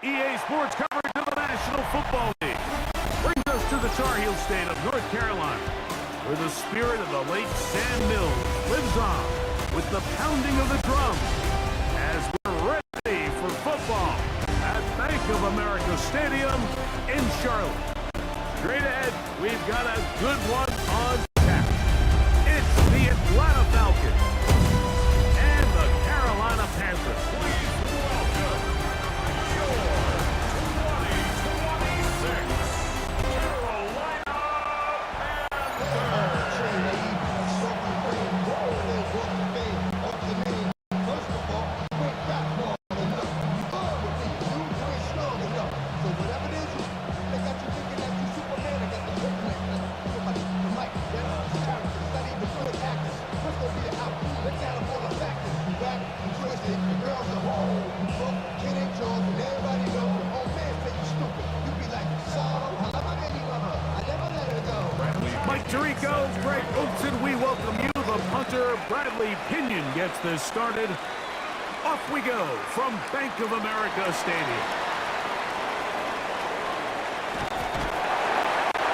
EA Sports coverage of the National Football League brings us to the Tar Heel State of North Carolina, where the spirit of the late Sam Mills lives on with the pounding of the drum as we're ready for football at Bank of America Stadium in Charlotte. Straight ahead, we've got a good one on tap. It's the Atlanta Falcons and the Carolina Panthers. Please welcome your 2026 Carolina Panthers. Greg Oatson, we welcome you. The punter, Bradley Pinion, gets this started. Off we go from Bank of America Stadium.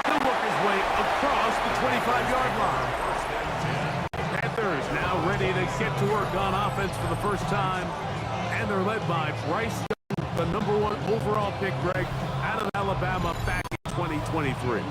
He'll work his way across the 25-yard line. Panthers now ready to get to work on offense for the first time. And they're led by Bryce Young, the #1 overall pick, Greg, out of Alabama back in 2023.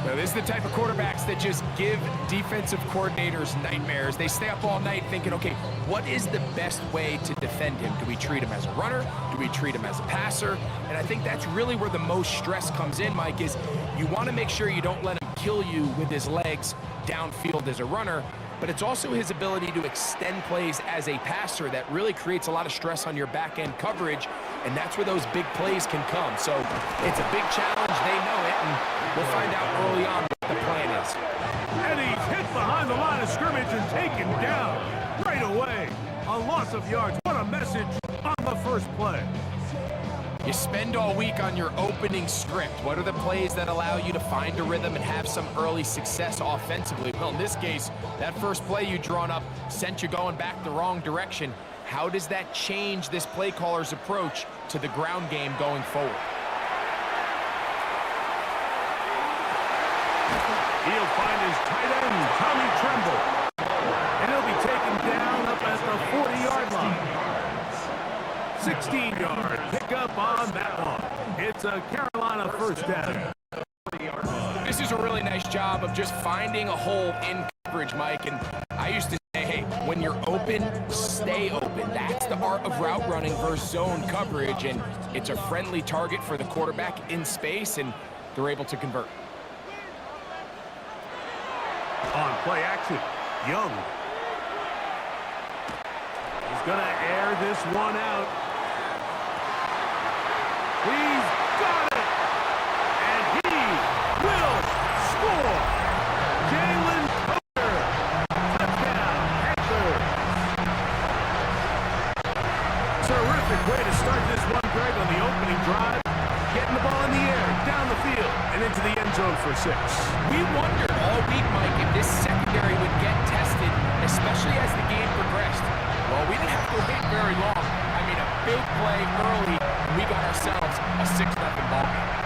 Now, this is the type of quarterbacks that just give defensive coordinators nightmares. They stay up all night thinking, okay, what is the best way to defend him? Do we treat him as a runner? Do we treat him as a passer? And I think that's really where the most stress comes in, Mike, is you want to make sure you don't let him kill you with his legs downfield as a runner, but it's also his ability to extend plays as a passer that really creates a lot of stress on your back-end coverage, and that's where those big plays can come. So it's a big challenge. They know it, and we'll find out early on what the plan is. And he's hit behind the line of scrimmage and taken down right away. A loss of yards. What a message on the first play. You spend all week on your opening script. What are the plays that allow you to find a rhythm and have some early success offensively? Well, in this case, that first play you drawn up sent you going back the wrong direction. How does that change this play caller's approach to the ground game going forward? He'll find his tight end, Tommy Tremble. And he'll be taken down up at the 40-yard line. 16-yard pickup on that one. It's a Carolina first down. This is a really nice job of just finding a hole in coverage, Mike. And I used to say, hey, when you're open, stay open. That's the art of route running versus zone coverage. And it's a friendly target for the quarterback in space, and they're able to convert. On play action, Young. He's going to air this one out. He's got it! And he will score! Jalen Carter! Touchdown, Panthers! Terrific way to start this one, Greg, on the opening drive. Getting the ball in the air, down the field, and into the end zone for 6. We wondered all week, Mike, if this secondary would get tested, especially as the game progressed. Well, we didn't have to wait very long. I mean, a big play early, and we got ourselves a 6-0 ball game.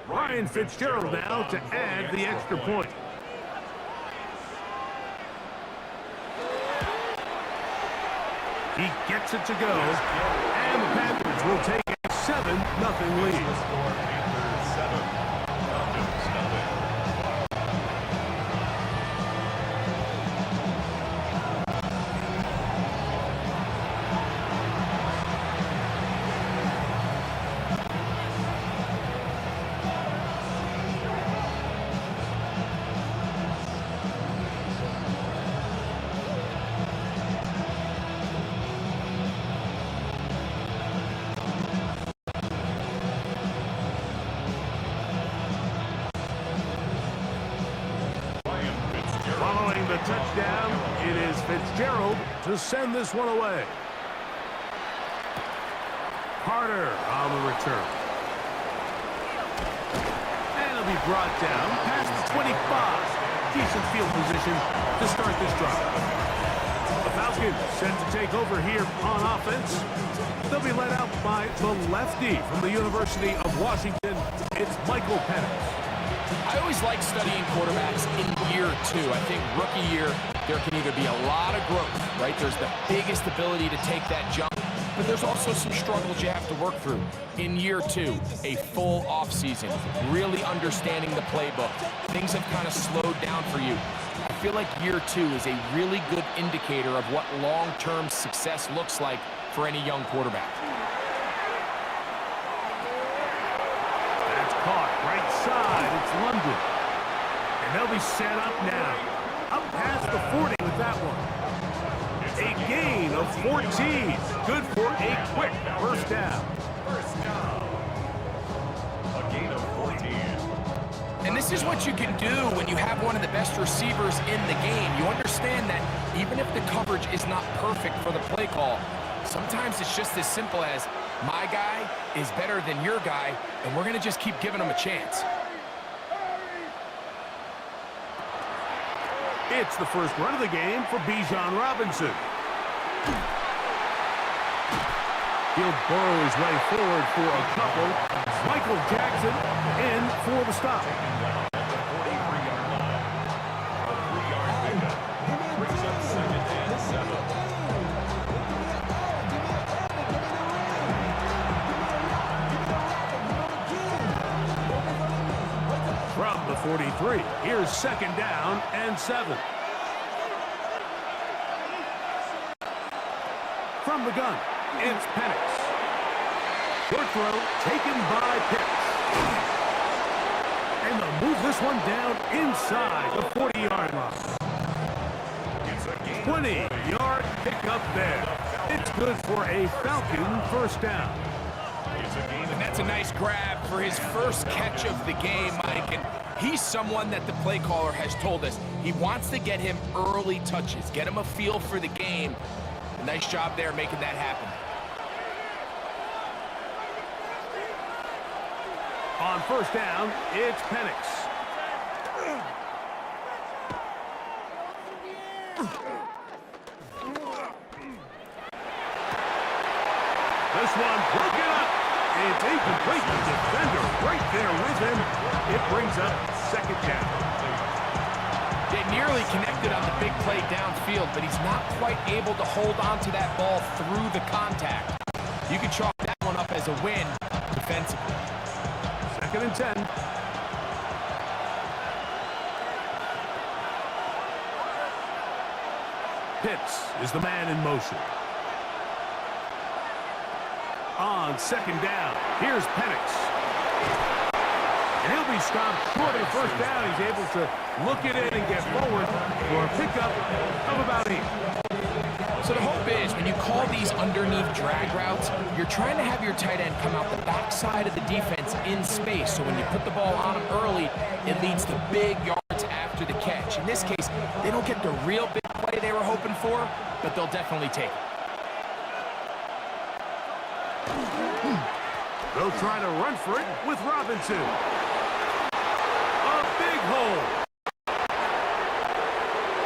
Ryan Fitzgerald now to add the extra point. He gets it to go, and the Panthers will take a 7-0 lead. touchdown. It is Fitzgerald to send this one away. Carter on the return. And it'll be brought down past the 25. Decent field position to start this drive. The Falcons set to take over here on offense. They'll be led out by the lefty from the University of Washington. It's Michael Penix. I always like studying quarterbacks in year two. I think rookie year, there can either be a lot of growth, right? There's the biggest ability to take that jump, but there's also some struggles you have to work through. In year two, a full offseason, really understanding the playbook. Things have kind of slowed down for you. I feel like year two is a really good indicator of what long-term success looks like for any young quarterback. That's caught right side. It's London. And they'll be set up now. Up past the 40 with that one. A gain of 14. Good for a quick first down. A gain of 14. And this is what you can do when you have one of the best receivers in the game. You understand that even if the coverage is not perfect for the play call, sometimes it's just as simple as my guy is better than your guy, and we're going to just keep giving him a chance. It's the first run of the game for Bijan Robinson. He'll burrow his way forward for a couple. Michael Jackson in for the stop. From the 43, here's second down and 7. From the gun, it's Penix. Short throw taken by Pitts. And they'll move this one down inside the 40-yard line. 20-yard pickup there. It's good for a Falcon first down. And that's a nice grab for his first catch of the game, Mike. And he's someone that the play caller has told us he wants to get him early touches, get him a feel for the game. A nice job there making that happen. On first down, it's Penix. This one broken up. It's incomplete. The defender right there with him. It brings up second down. They nearly connected on the big play downfield, but he's not quite able to hold on to that ball through the contact. You can chalk that one up as a win defensively. Second and 10. Pitts is the man in motion. On second down, here's Penix. And he'll be stopped short of the first down. He's able to look it in and get forward for a pickup of about 8. So the hope is when you call these underneath drag routes, you're trying to have your tight end come out the backside of the defense in space. So when you put the ball on him early, it leads to big yards after the catch. In this case, they don't get the real big play they were hoping for, but they'll definitely take it. They'll try to run for it with Robinson. A big hole.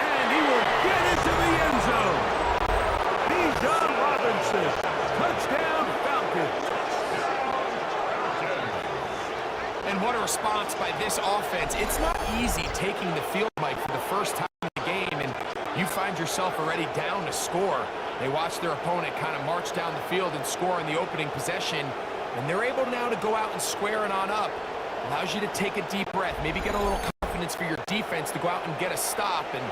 And he will get into the end zone. Bijan Robinson. Touchdown, Falcons. And what a response by this offense. It's not easy taking the field, Mike, for the first time in the game, and you find yourself already down to score. They watch their opponent kind of march down the field and score in the opening possession, and they're able now to go out and square it on up. Allows you to take a deep breath, maybe get a little confidence for your defense to go out and get a stop, and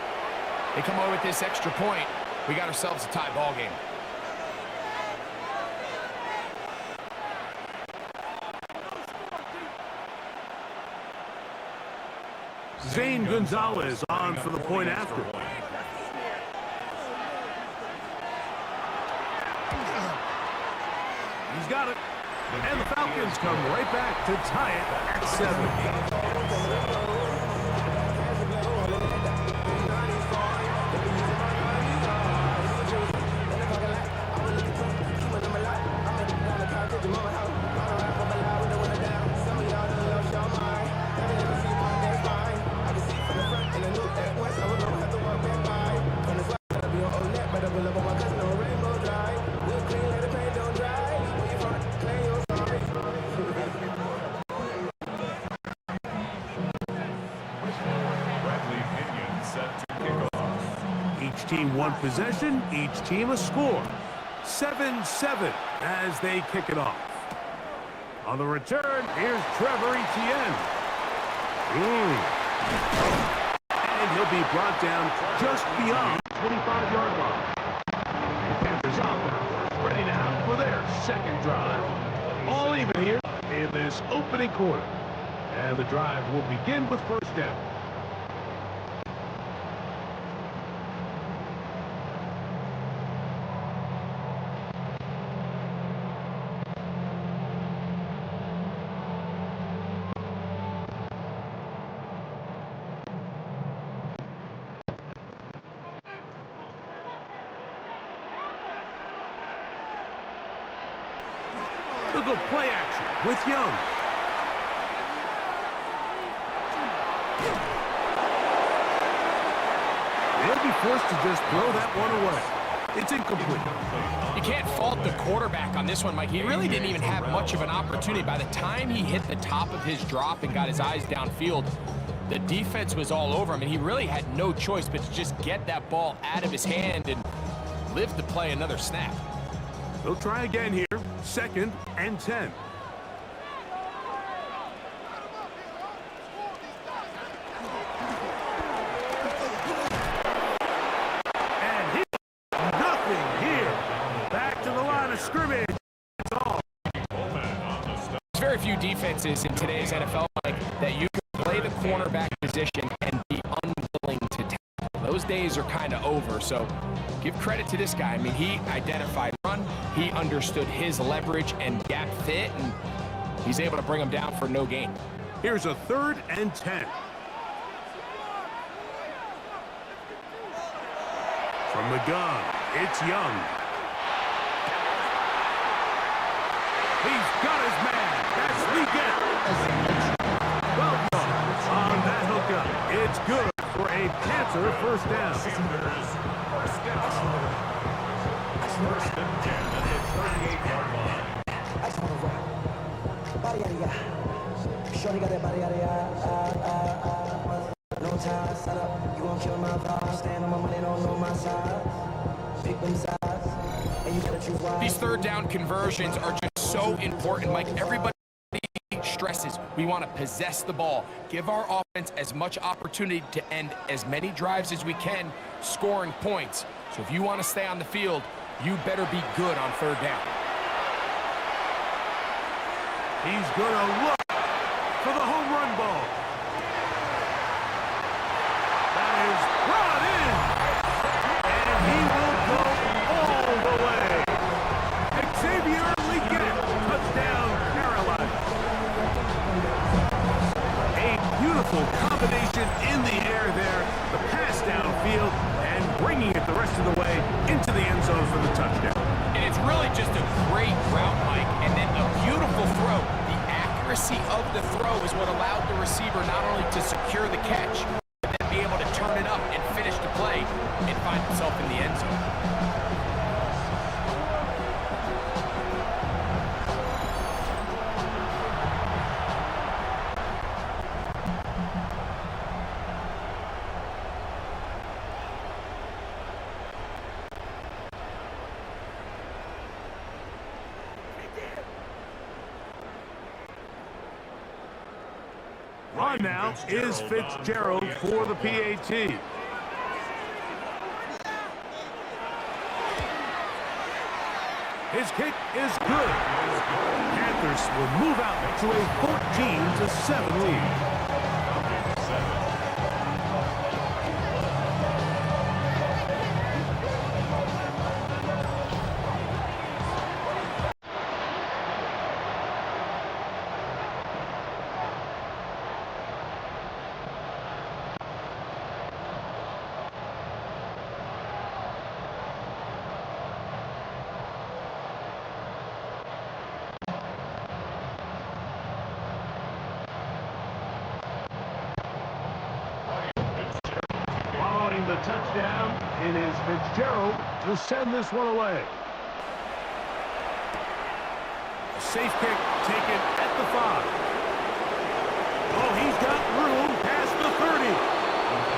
they come away with this extra point. We got ourselves a tie ball game. Zane Gonzalez on for the point after. He's got it. And the Falcons come right back to tie it at 7. Each team one possession, each team a score. 7-7 as they kick it off. On the return, here's Trevor Etienne. And he'll be brought down just beyond 25-yard line. Panthers offense ready now for their second drive. All even here in this opening quarter. And the drive will begin with first down. They'll go play action with Young. They'll be forced to just throw that one away. It's incomplete. You can't fault the quarterback on this one, Mike. He really didn't even have much of an opportunity. By the time he hit the top of his drop and got his eyes downfield, the defense was all over him, and he really had no choice but to just get that ball out of his hand and live to play another snap. They'll try again here. 2nd and 10. And he nothing here. Back to the line of scrimmage. That's all. There's very few defenses in today's NFL, Mike, that you can play the cornerback position and be unwilling to tackle. Those days are kind of over, so give credit to this guy. I mean, he identified run, he understood his leverage and gap fit, and he's able to bring him down for no gain. Here's a 3rd and 10. From the gun, it's Young. He's got his man. That's Leggett. Well done on that hookup. It's good for a Panther first down. First and 10 at the 38-yard line. I just want to rock. Body out of ya. Shorty got that body out of ya. No time, set up. You won't kill my vibe. Stand on my money, don't know my side. Pick them sides. And you gotta choose why. These third down conversions are just so important, Mike. Everybody stresses we want to possess the ball, give our offense as much opportunity to end as many drives as we can, scoring points. So if you want to stay on the field, you better be good on third down. He's going to look for the home run ball. That is brought in. And he will go all the way. Xavier Leggett, touchdown Carolina. A beautiful combination in the air there. The pass downfield and bringing it the rest of the way into the end zone for the touchdown. And it's really just a great route, Mike, and then a beautiful throw. The accuracy of the throw is what allowed the receiver not only to secure the catch, but then be able to turn it up and finish the play and find himself in the end zone. On now is Fitzgerald for the PAT. His kick is good. Panthers will move out to a 14-7 lead. The touchdown, it is Fitzgerald to send this one away. Safe kick taken at the 5. Oh, he's got room past the 30.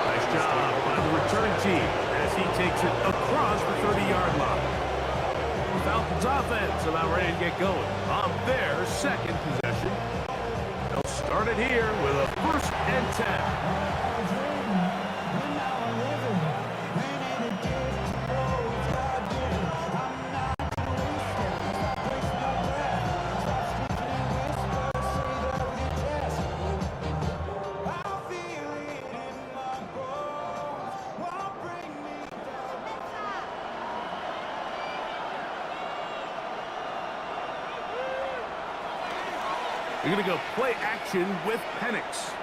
Nice job by the return team as he takes it across the 30-yard line. The Falcons offense about ready to get going on their second possession. They'll start it here with a 1st and 10. They're going to go play action with Penix.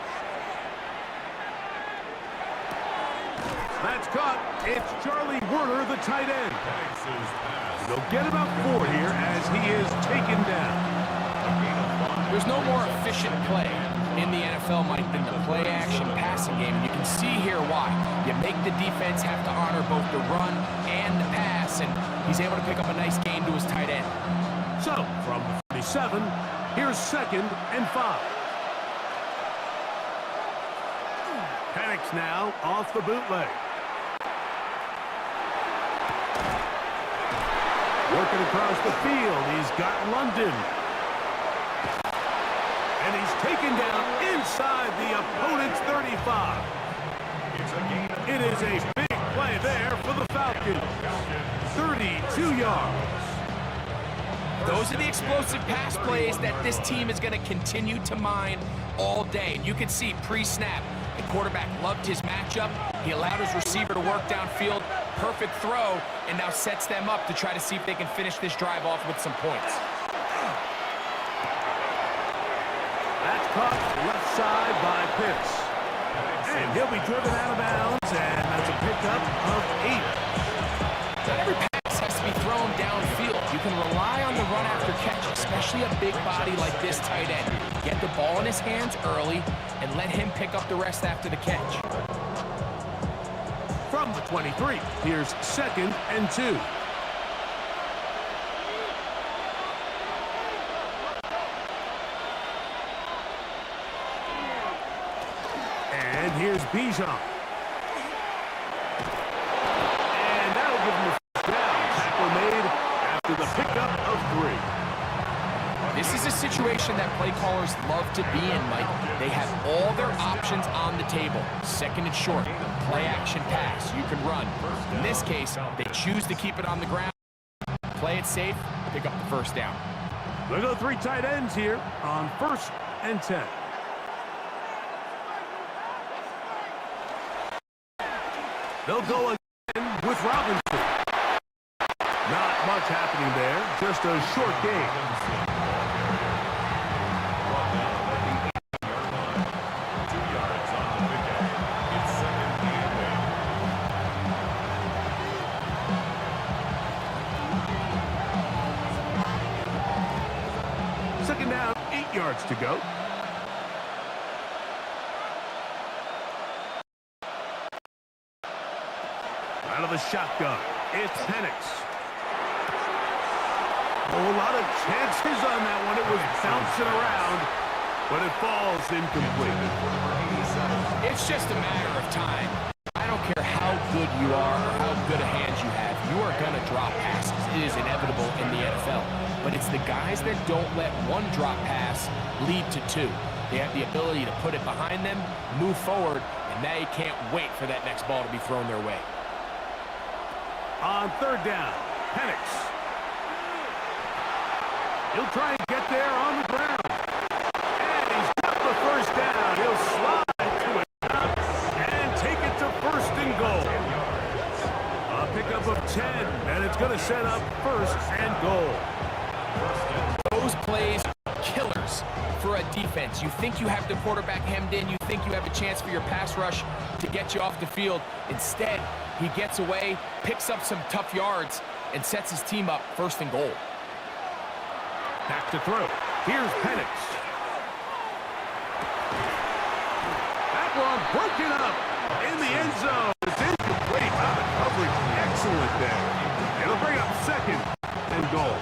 That's caught. It's Charlie Werner, the tight end. They'll get about 4 here as he is taken down. There's no more efficient play in the NFL, Mike, than the play-action passing game. And you can see here why. You make the defense have to honor both the run and the pass, and he's able to pick up a nice gain to his tight end. So, from the 47, here's 2nd and 5. Penix now off the bootleg. Working across the field, he's got London. And he's taken down inside the opponent's 35. It is a big play there for the Falcons. 32 yards. Those are the explosive pass plays that this team is going to continue to mine all day. And you can see pre-snap, the quarterback loved his matchup. He allowed his receiver to work downfield. Perfect throw, and now sets them up to try to see if they can finish this drive off with some points. That's caught left side by Pitts. And he'll be driven out of bounds, and that's a pickup of 8. Not every pass has to be thrown downfield. You can rely on the run after catch, especially a big body like this tight end. Get the ball in his hands early and let him pick up the rest after the catch. From the 23, here's 2nd and 2. And here's Bijan. And that'll give him the first down. Tackle made after the pickup of 3. This is a situation that play callers love to be in, Mike. They have all their options on the table. 2nd and short, play action pass, you can run. In this case, they choose to keep it on the ground, play it safe, pick up the first down. They'll go 3 tight ends here on 1st and 10. They'll go again with Robinson. Not much happening there, just a short game. Second down, 8 yards to go. Out of the shotgun, it's Penix. A lot of chances on that one. It was bouncing around, but it falls incomplete. It's just a matter of time. I don't care how good you are or how good a hand you have, you are going to drop passes. It is inevitable in the NFL. But it's the guys that don't let one drop pass lead to 2. They have the ability to put it behind them, move forward, and they can't wait for that next ball to be thrown their way. On 3rd down, Penix. He'll try and get there on the ground. And he's got the first down. He'll slide to it and take it to 1st and goal. A pickup of 10, and it's going to set up 1st and goal. Those plays are killers for a defense. You think you have the quarterback hemmed in. You think you have a chance for your pass rush to get you off the field. Instead, he gets away, picks up some tough yards, and sets his team up 1st and goal. Back to throw. Here's Penix. That one broken up in the end zone. It's incomplete. The coverage excellent there. It'll bring up 2nd and goal.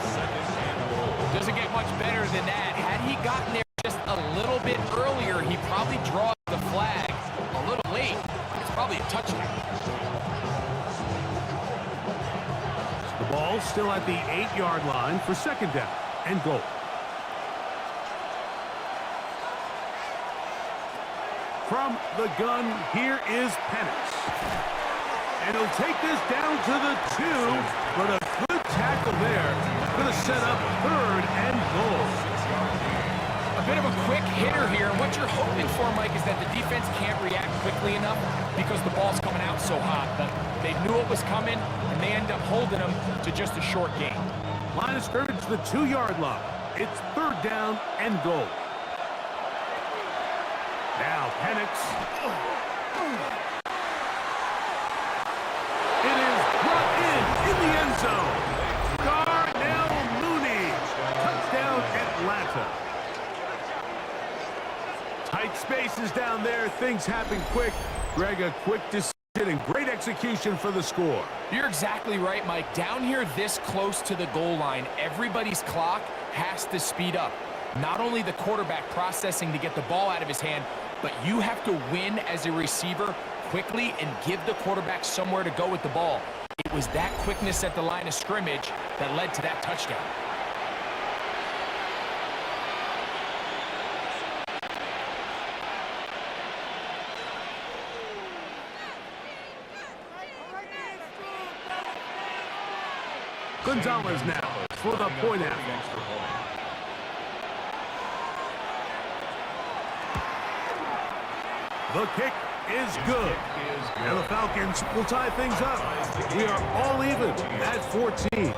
Doesn't get much better than that. Had he gotten there just a little bit earlier, he probably draws the flag a little late. It's probably a touchdown. still at the 8-yard line for second down and goal. From the gun, here is Penix. And he'll take this down to the 2, but a good tackle there. Going to set up third and goal. A bit of a quick hitter here. What you're hoping for, Mike, is that the defense can't react quickly enough because the ball's coming out so hot. But they knew it was coming, and they end up holding them to just a short gain. Line of scrimmage to the 2-yard line. It's third down and goal. Now Penix. It is brought in the end zone. Darnell Mooney. Touchdown Atlanta. Tight spaces down there. Things happen quick. Greg, a quick decision and great execution for the score. You're exactly right, Mike. Down here this close to the goal line, everybody's clock has to speed up. Not only the quarterback processing to get the ball out of his hand, but you have to win as a receiver quickly and give the quarterback somewhere to go with the ball. It was that quickness at the line of scrimmage that led to that touchdown. Gonzalez now for the point after. The kick is good. And the Falcons will tie things up. We are all even at 14.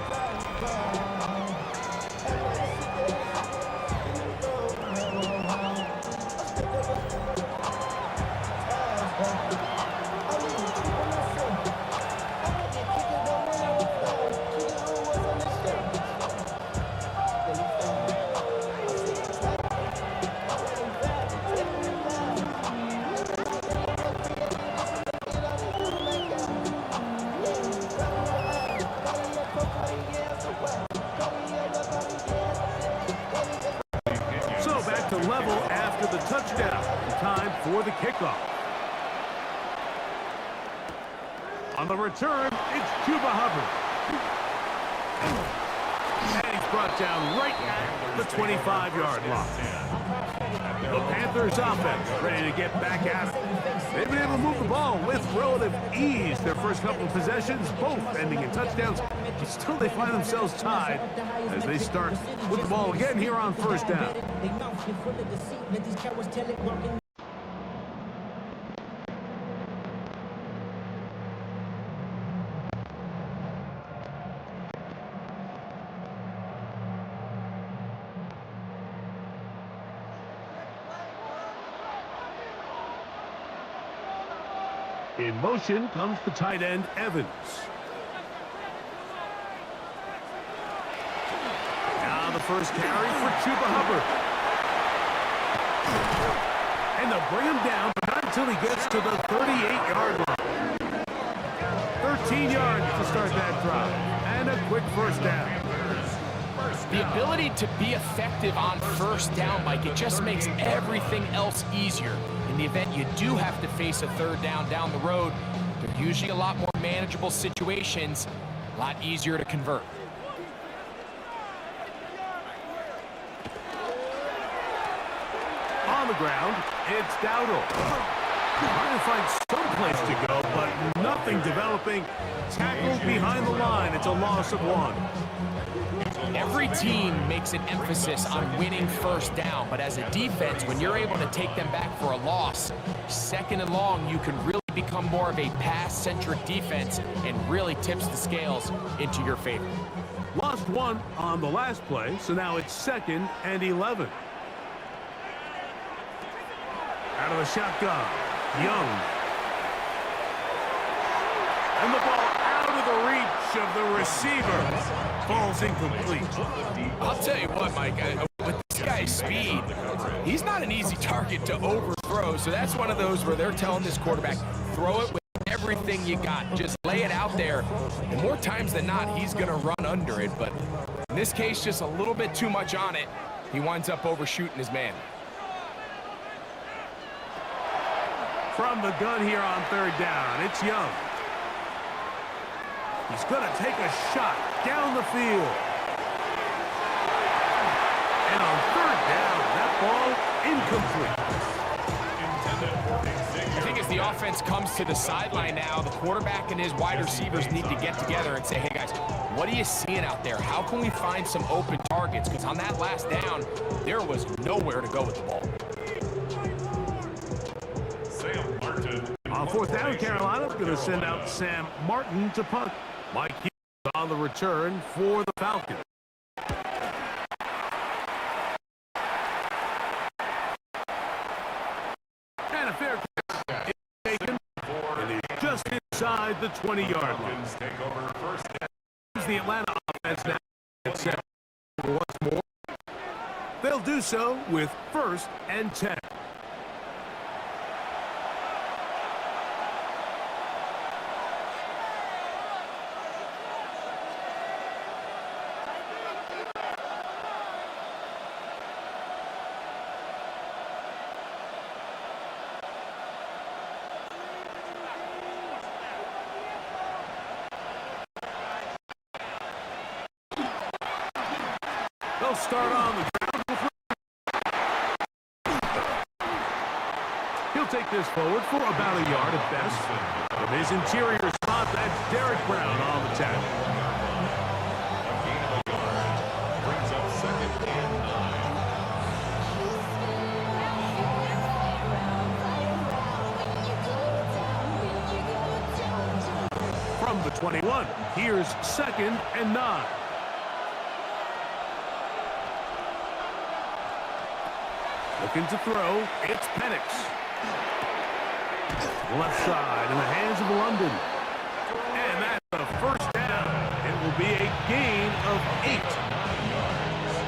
To level after the touchdown. Time for the kickoff. On the return, it's Chuba Hubbard. And he's brought down right at the 25-yard line. The Panthers offense ready to get back at it. They've been able to move the ball with relative ease. Their first couple of possessions, both ending in touchdowns. But still they find themselves tied as they start with the ball again here on first down. In motion comes the tight end, Evans. Now the first carry for Chuba Hubbard. And they'll bring him down, but not until he gets to the 38-yard line. 13 yards to start that drive. And a quick first down. The ability to be effective on first down, Mike, it just makes everything else easier. In the event you do have to face a third down the road, they're usually a lot more manageable situations, a lot easier to convert. On the ground, it's Dowdle. Trying to find some place to go, but nothing developing. Tackled behind the line. It's a loss of 1. Every team makes an emphasis on winning first down, but as a defense, when you're able to take them back for a loss, second and long, you can really become more of a pass-centric defense and really tips the scales into your favor. Lost 1 on the last play, so now it's 2nd and 11. Out of the shotgun, Young. And the ball out of the reach of the receiver. Falls incomplete. I'll tell you what, Mike, with this guy's speed, he's not an easy target to overthrow, so that's one of those where they're telling this quarterback, throw it with everything you got. Just lay it out there, and more times than not, he's going to run under it, but in this case, just a little bit too much on it. He winds up overshooting his man. From the gun here on third down, it's Young. He's going to take a shot. down the field. And on third down, that ball incomplete. I think as the offense comes to the sideline now, the quarterback and his wide receivers need to get together and say, hey guys, what are you seeing out there? How can we find some open targets? Because on that last down, there was nowhere to go with the ball. On fourth down, Carolina's going to send out Sam Martin to punt. Mike Hughes on the return for the Falcons. And a fair catch is taken, and he's just inside the 20-yard line. Here's the Atlanta offense now at 7 once more. They'll do so with 1st and 10. They'll start on the ground. He'll take this forward for about a yard at best. From his interior spot, that's Derek Brown on the tackle. Brings up 2nd and 9. From the 21, here's 2nd and 9. Looking to throw, it's Penix. Left side in the hands of London. And that's the 1st down. It will be a gain of 8.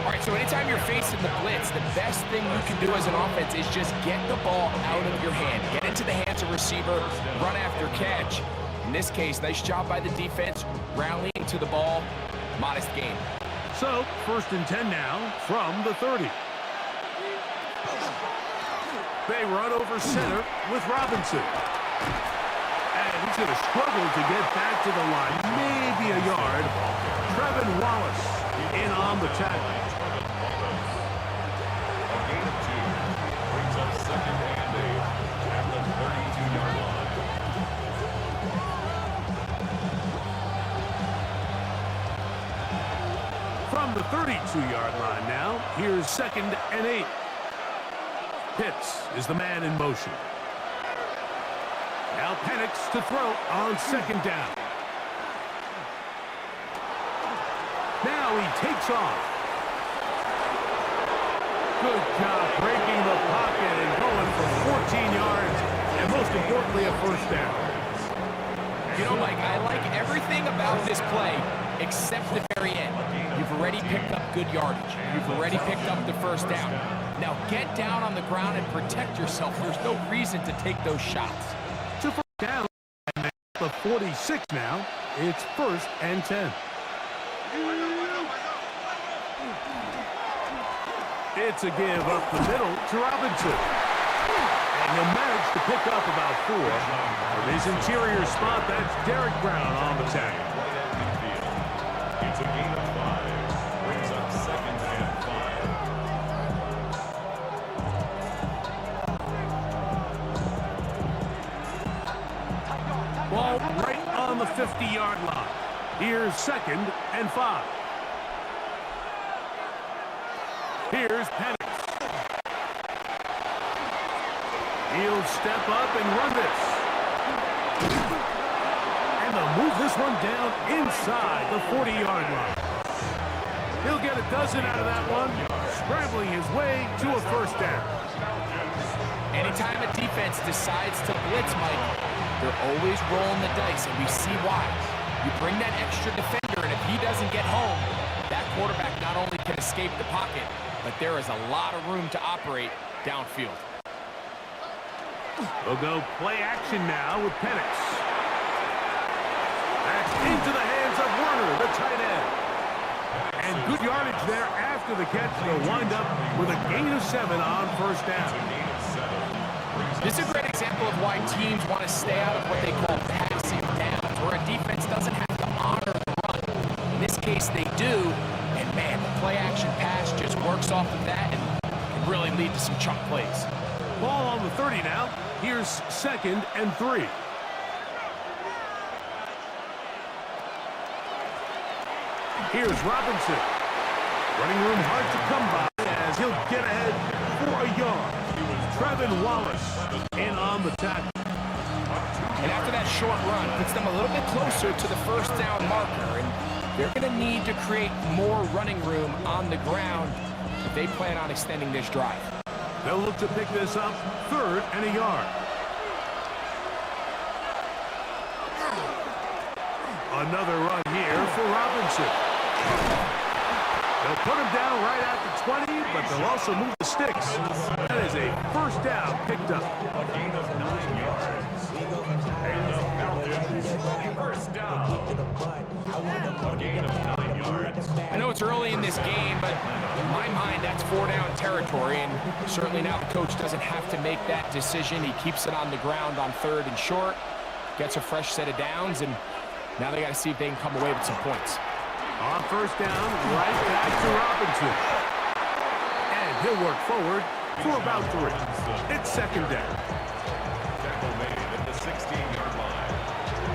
All right, so anytime you're facing the blitz, the best thing you can do as an offense is just get the ball out of your hand. Get into the hands of receiver, run after catch. In this case, nice job by the defense, rallying to the ball, modest gain. So, 1st and 10 now from the 30. They run over center with Robinson. And he's going to struggle to get back to the line. Maybe a yard. Trevin Wallace in on the tackle. A gain of 2. Brings up 2nd and 8 at the 32-yard line. From the 32-yard line now, here's 2nd and 8. Pitts is the man in motion. Now Penix to throw on 2nd down. Now he takes off. Good job breaking the pocket and going for 14 yards, and most importantly, a 1st down. You know, Mike, I like everything about this play except the very end. You've already picked up good yardage. You've already picked up the 1st down. Now get down on the ground and protect yourself. There's no reason to take those shots. To 1st down, and the 46 now, it's 1st and 10. It's a give up the middle to Robinson. And he'll manage to pick up about 4. From his interior spot, that's Derek Brown on the tackle. It's a gain of 5. Brings up 2nd and 5. Ball right on the 50-yard line. Here's 2nd and 5. Here's Penix. He'll step up and run this. And they'll move this one down inside the 40-yard line. He'll get a dozen out of that one, scrambling his way to a 1st down. Anytime a defense decides to blitz, Mike, they're always rolling the dice, and we see why. You bring that extra defender, and if he doesn't get home, that quarterback not only can escape the pocket, but there is a lot of room to operate downfield. They'll go play action now with Penix. That's into the hands of Werner, the tight end. And good yardage there after the catch. They'll wind up with a gain of 7 on 1st down. This is a great example of why teams want to stay out of what they call passing downs, where a defense doesn't have to honor the run. In this case, works off of that and can really lead to some chunk plays. Ball on the 30 now. Here's 2nd and 3. Here's Robinson. Running room hard to come by as he'll get ahead for a yard. Trevin Wallace in on the tackle. And after that short run, puts them a little bit closer to the first down marker. And they're going to need to create more running room on the ground if they plan on extending this drive. They'll look to pick this up 3rd and a yard. Another run here for Robinson. They'll put him down right at the 20, but they'll also move the sticks. That is a first down picked up. A gain of 9 yards. And the Falcons, first down. A gain of 9 yards. I know it's early in this game, but in my mind, that's 4-down territory, and certainly now the coach doesn't have to make that decision. He keeps it on the ground on 3rd and short, gets a fresh set of downs, and now they got to see if they can come away with some points. On first down, right back to Robinson. And he'll work forward for about 3. It's 2nd down. Tackle made at the 16-yard line.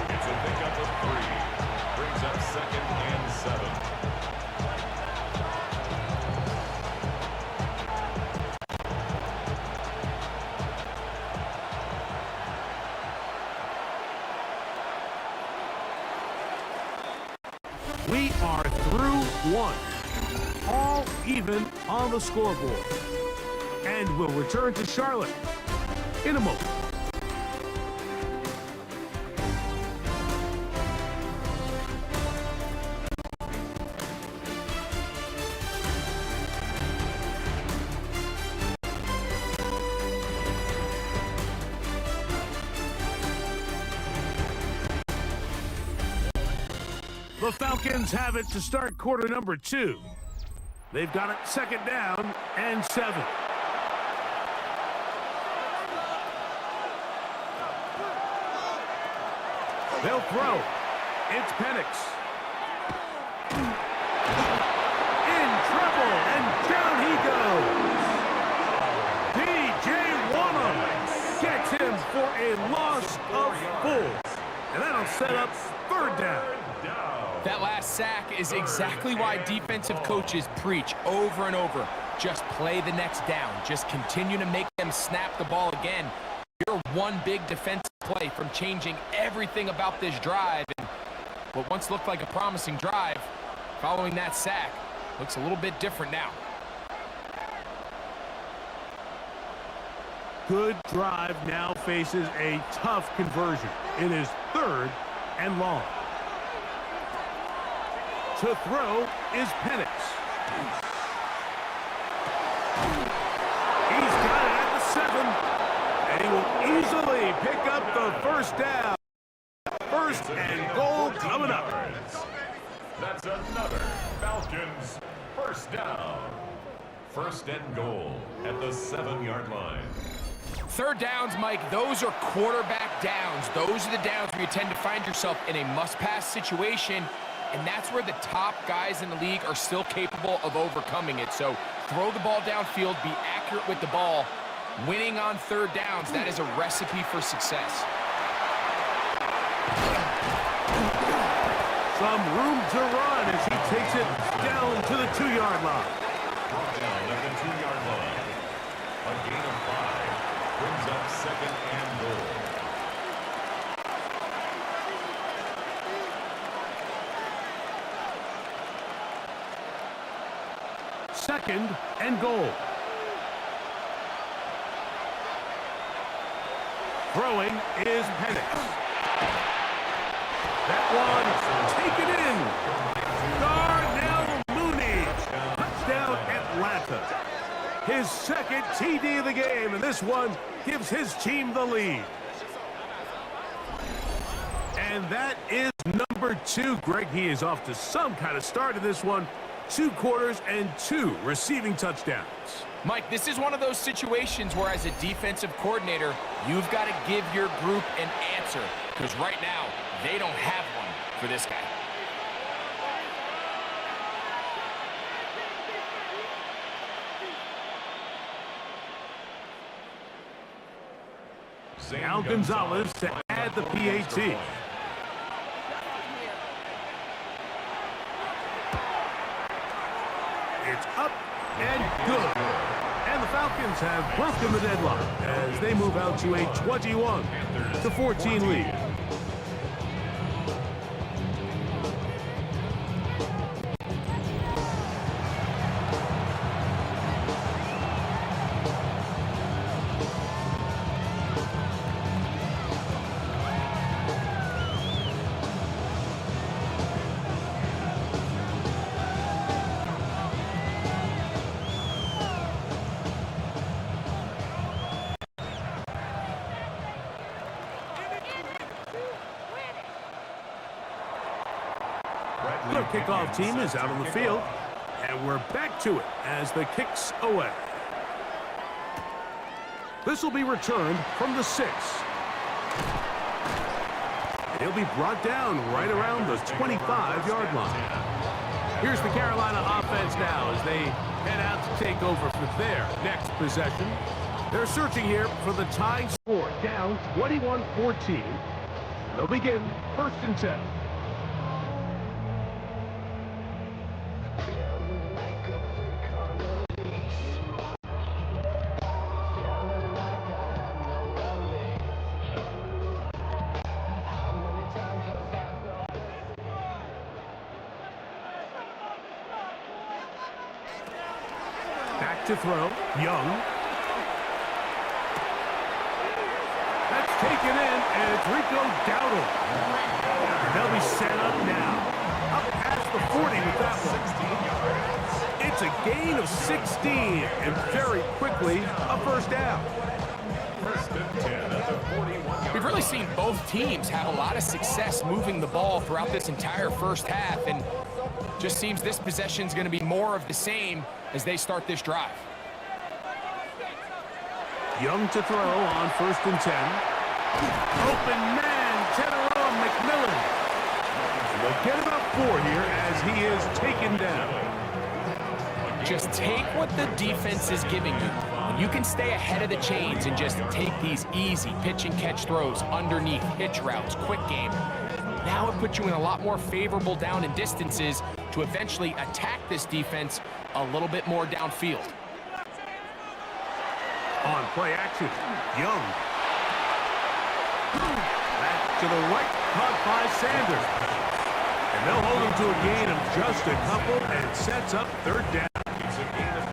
It's a pickup of 3. Brings up 2nd and 7. We are through 1. All even on the scoreboard. And we'll return to Charlotte in a moment. The Falcons have it to start quarter number 2. They've got it 2nd down and 7. They'll throw. It's Penix. In trouble, and down he goes. P.J. Wanham gets him for a loss of 4. And that'll set up 3rd down. That last sack is exactly why defensive coaches preach over and over. Just play the next down. Just continue to make them snap the ball again. You're one big defensive play from changing everything about this drive. And what once looked like a promising drive, following that sack, looks a little bit different now. Good drive now faces a tough conversion. It is 3rd and long. To throw is Penix. He's got it at the 7. And he will easily pick up the first down. 1st and goal coming up. That's another Falcons first down. 1st and goal at the 7-yard line. 3rd downs, Mike, those are quarterback downs. Those are the downs where you tend to find yourself in a must-pass situation. And that's where the top guys in the league are still capable of overcoming it. So throw the ball downfield, be accurate with the ball. Winning on 3rd downs, that is a recipe for success. Some room to run as he takes it down to the 2-yard line. Brought down at the 2-yard line. A gain of 5 brings up 2nd and goal. Second and goal. Throwing is Penix. That one taken in. Darnell Mooney. Touchdown Atlanta. His 2nd TD of the game, and this one gives his team the lead. And that is number 2. Greg, he is off to some kind of start in this one. 2 quarters and 2 receiving touchdowns. Mike, this is one of those situations where as a defensive coordinator, you've got to give your group an answer. Because right now, they don't have one for this guy. Now Gonzalez to add the PAT. It's up and good. And the Falcons have broken the deadlock as they move out to a 21-14 lead. The kickoff team is out on the field, and we're back to it as the kick's away. This will be returned from the 6. And he'll be brought down right around the 25-yard line. Here's the Carolina offense now as they head out to take over for their next possession. They're searching here for the tying score, down 21-14. They'll begin 1st and 10. Back to throw, Young. That's taken in, and it's Rico Dowdle. And they'll be set up now. Up past the 40 with that one. It's a gain of 16, and very quickly, a first down. First and 10 at the 41. We've really seen both teams have a lot of success moving the ball throughout this entire first half, and just seems this possession is going to be more of the same as they start this drive. Young to throw on 1st and 10. Open man, General McMillan. They'll get about 4 here as he is taken down. Just take what the defense is giving you. When you can stay ahead of the chains and just take these easy pitch and catch throws underneath, hitch routes, quick game. Now it puts you in a lot more favorable down and distances to eventually attack this defense a little bit more downfield. On play action, Young. Back to the right, caught by Sanders. And they'll hold him to a gain of just a couple and sets up 3rd down. It's a gain of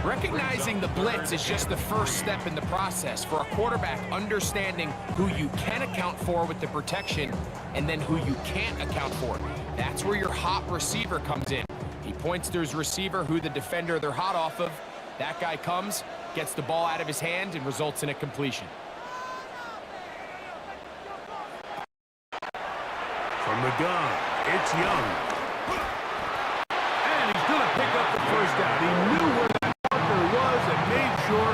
2. Recognizing the blitz is just the first step in the process for a quarterback, understanding who you can account for with the protection and then who you can't account for. That's where your hot receiver comes in. He points to his receiver, who the defender they're hot off of. That guy comes, gets the ball out of his hand, and results in a completion. From the gun, it's Young. And he's going to pick up the first down. He knew where that marker was and made sure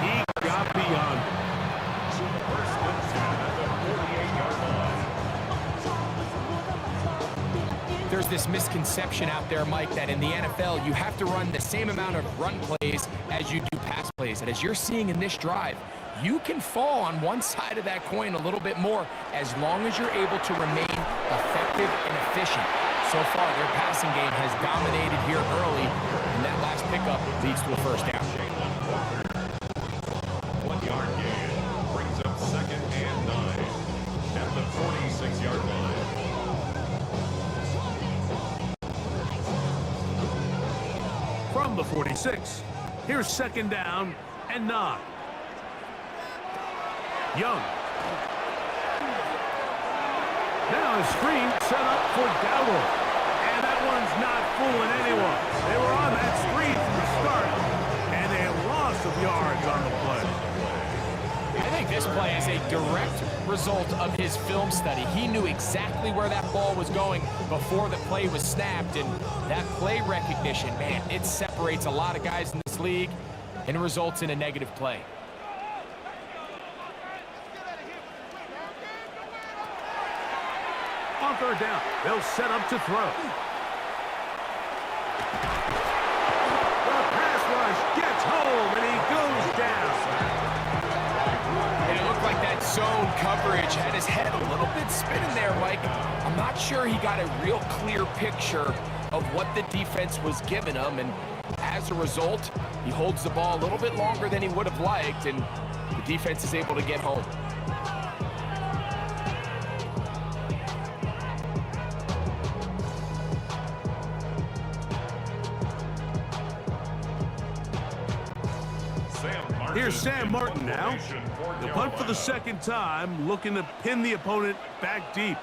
he got beyond it. First and 10 at the 48-yard line. There's this misconception out there, Mike, that in the NFL, you have to run the same amount of run plays as you do pass plays. And as you're seeing in this drive, you can fall on one side of that coin a little bit more as long as you're able to remain effective and efficient. So far, their passing game has dominated here early, and that last pickup leads to a first down. 1-yard gain brings up 2nd and 9 at the 46-yard line. From the 46, here's 2nd down and 9. Young. Now a screen set up for Dowdle. And that one's not fooling anyone. They were on that screen from the start, and a loss of yards on the play. I think this play is a direct result of his film study. He knew exactly where that ball was going before the play was snapped, and that play recognition, man, it separates a lot of guys in this league and results in a negative play. On 3rd down, they'll set up to throw. The pass rush gets home, and he goes down. And it looked like that zone coverage. Had his head a little bit spinning there, Mike. I'm not sure he got a real clear picture of what the defense was giving him, and as a result, he holds the ball a little bit longer than he would have liked, and the defense is able to get home. Here's Sam Martin now. The punt for the second time, looking to pin the opponent back deep.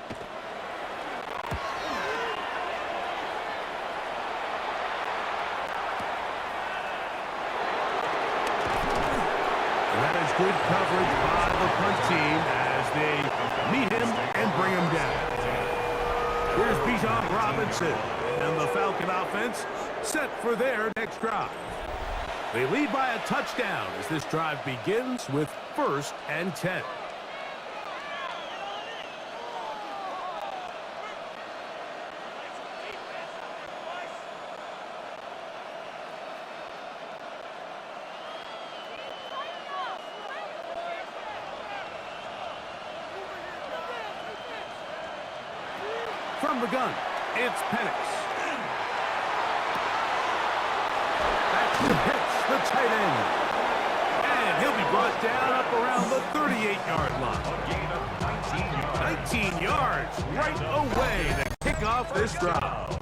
And that is good coverage by the punt team as they meet him and bring him down. Here's Bijan Robinson, and the Falcon offense set for their next drive. They lead by a touchdown as this drive begins with 1st and 10. From the gun, it's Penix. The tight end. And he'll be brought down up around the 38-yard line. A gain of 19 yards right away to kick off this drive.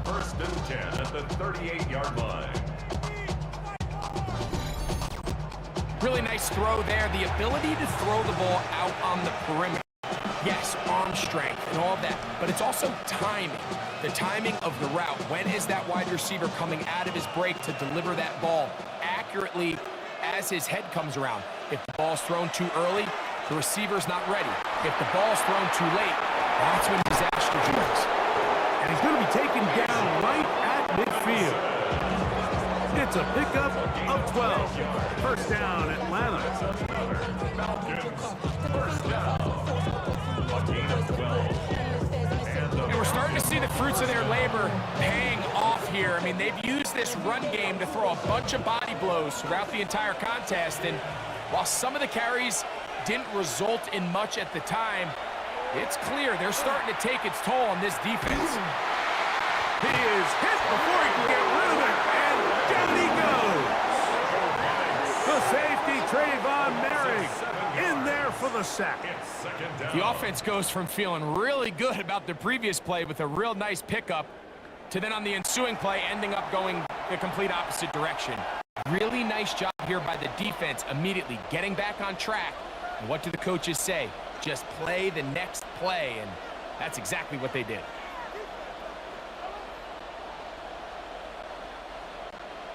1st and 10 at the 38-yard line. Really nice throw there. The ability to throw the ball out on the perimeter. Yes, arm strength and all that, but it's also timing. The timing of the route. When is that wide receiver coming out of his break to deliver that ball accurately as his head comes around? If the ball's thrown too early, the receiver's not ready. If the ball's thrown too late, that's when disaster strikes. And he's going to be taken down right at midfield. It's a pickup of 12. 1st down, Atlanta. Falcons, 1st down. A gain of 12. And we're starting to see the fruits of their labor paying off here. I mean, they've used this run game to throw a bunch of body blows throughout the entire contest. And while some of the carries didn't result in much at the time, it's clear they're starting to take its toll on this defense. He is hit before he can get rid of it, and down he goes. The safety, Trayvon Merrick, in there for the sack. The offense goes from feeling really good about the previous play with a real nice pickup to then on the ensuing play ending up going the complete opposite direction. Really nice job here by the defense immediately getting back on track. And what do the coaches say? Just play the next play, and that's exactly what they did.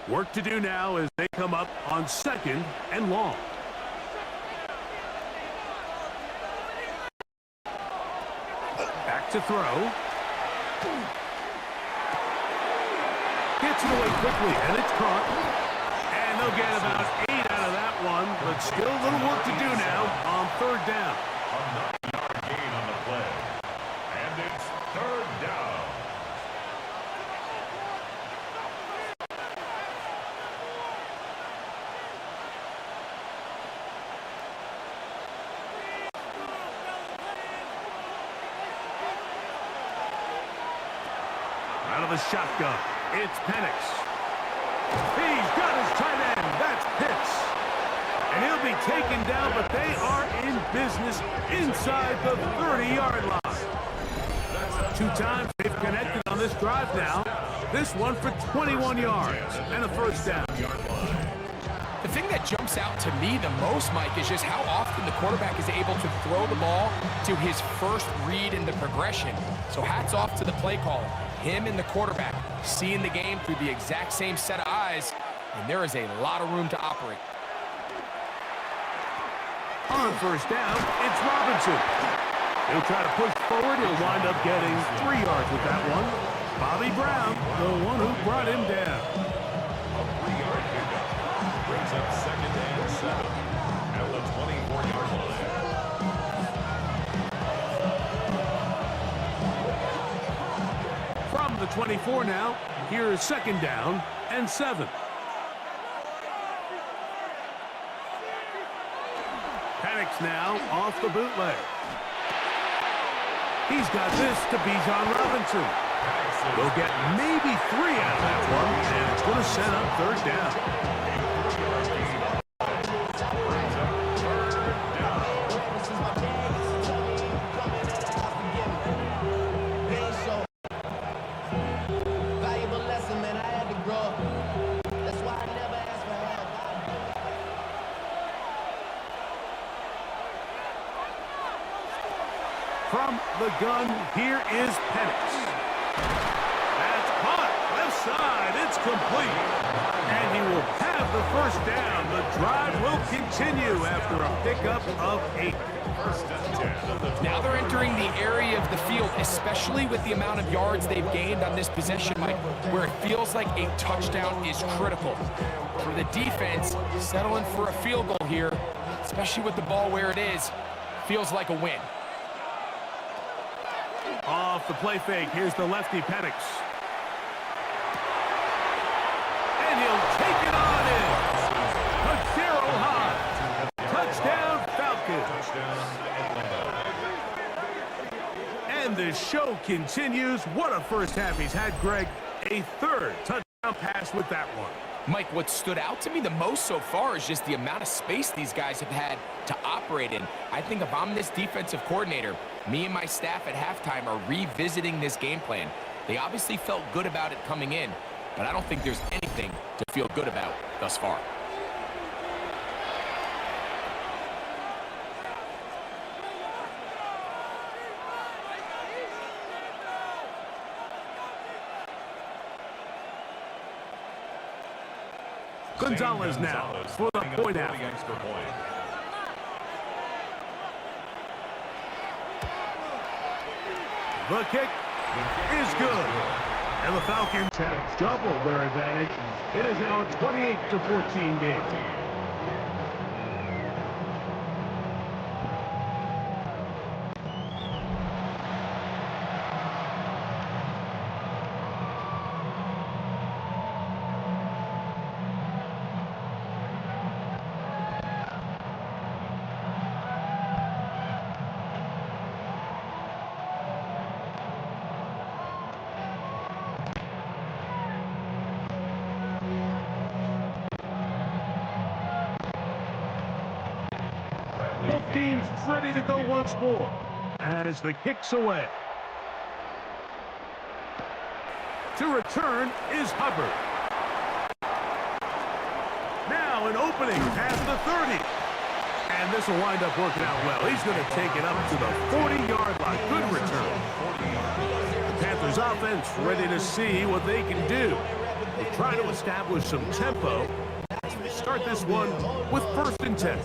Work to do now as they come up on 2nd and long. Back to throw. Gets it away quickly, and it's caught. And they'll get about 8 out of that one, but still a little work to do now on 3rd down. A 9-yard gain on the play. And it's 3rd down. Out of the shotgun, it's Penix. He's got his tight end. That's Pitts. And he'll be taken down, but they are in business inside the 30-yard line. 2 times they've connected on this drive now. This one for 21 yards and a 1st down. The thing that jumps out to me the most, Mike, is just how often the quarterback is able to throw the ball to his first read in the progression. So hats off to the play caller. Him and the quarterback seeing the game through the exact same set of eyes, and there is a lot of room to operate. On 1st down, it's Robinson. He'll try to push forward. He'll wind up getting 3 yards with that one. Bobby Brown, the one who brought him down. A 3-yard pickup brings up 2nd and 7 at the 24-yard line. From the 24 now, here's 2nd down and 7. Penix now off the bootleg. He's got this to Bijan Robinson. They'll get maybe 3 out of that one, and it's going to set up third down. From the gun, here is Penix. That's caught. Left side. It's complete. And he will have the first down. The drive will continue after a pickup of 8. Now they're entering the area of the field, especially with the amount of yards they've gained on this possession, Mike, where it feels like a touchdown is critical. For the defense, settling for a field goal here, especially with the ball where it is, feels like a win. Off the play fake, here's the lefty Penix. And he'll take it on in. A 0 high. Touchdown Falcons. And the show continues. What a first half he's had, Greg. A third touchdown pass with that one. Mike, what stood out to me the most so far is just the amount of space these guys have had to operate in. I think if I'm this defensive coordinator, me and my staff at halftime are revisiting this game plan. They obviously felt good about it coming in, but I don't think there's anything to feel good about thus far. Gonzalez now for the point out. The kick is good. And the Falcons have doubled their advantage. It is now a 28-14 game. Both teams ready to go once more as the kick's away. To return is Hubbard. Now an opening past the 30. And this will wind up working out well. He's going to take it up to the 40-yard line. Good return. The Panthers offense ready to see what they can do. They try to establish some tempo. Start this one with 1st and 10.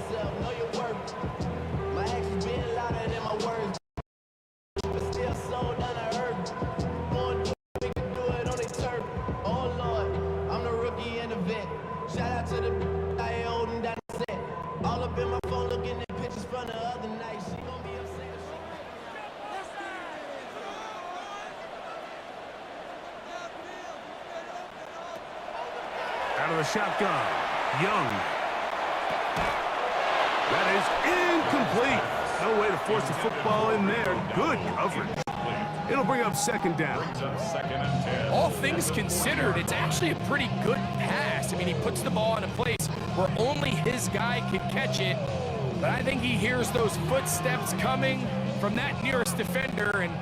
Out of the shotgun, Young. That is incomplete. No way to force the football in there. Good coverage. It'll bring up 2nd down. All things considered, it's actually a pretty good pass. I mean, he puts the ball in a place where only his guy can catch it. But I think he hears those footsteps coming from that nearest defender, and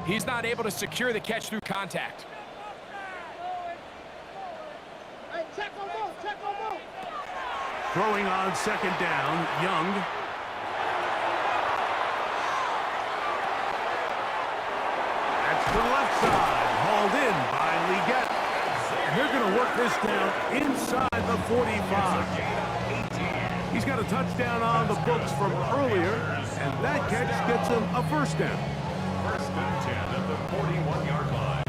he's not able to secure the catch through contact. Throwing on 2nd down, Young. That's to the left side, hauled in by Leggett. And they're going to work this down inside the 45. He's got a touchdown on the books from earlier, and that catch gets him a 1st down. 1st and 10 at the 41-yard line.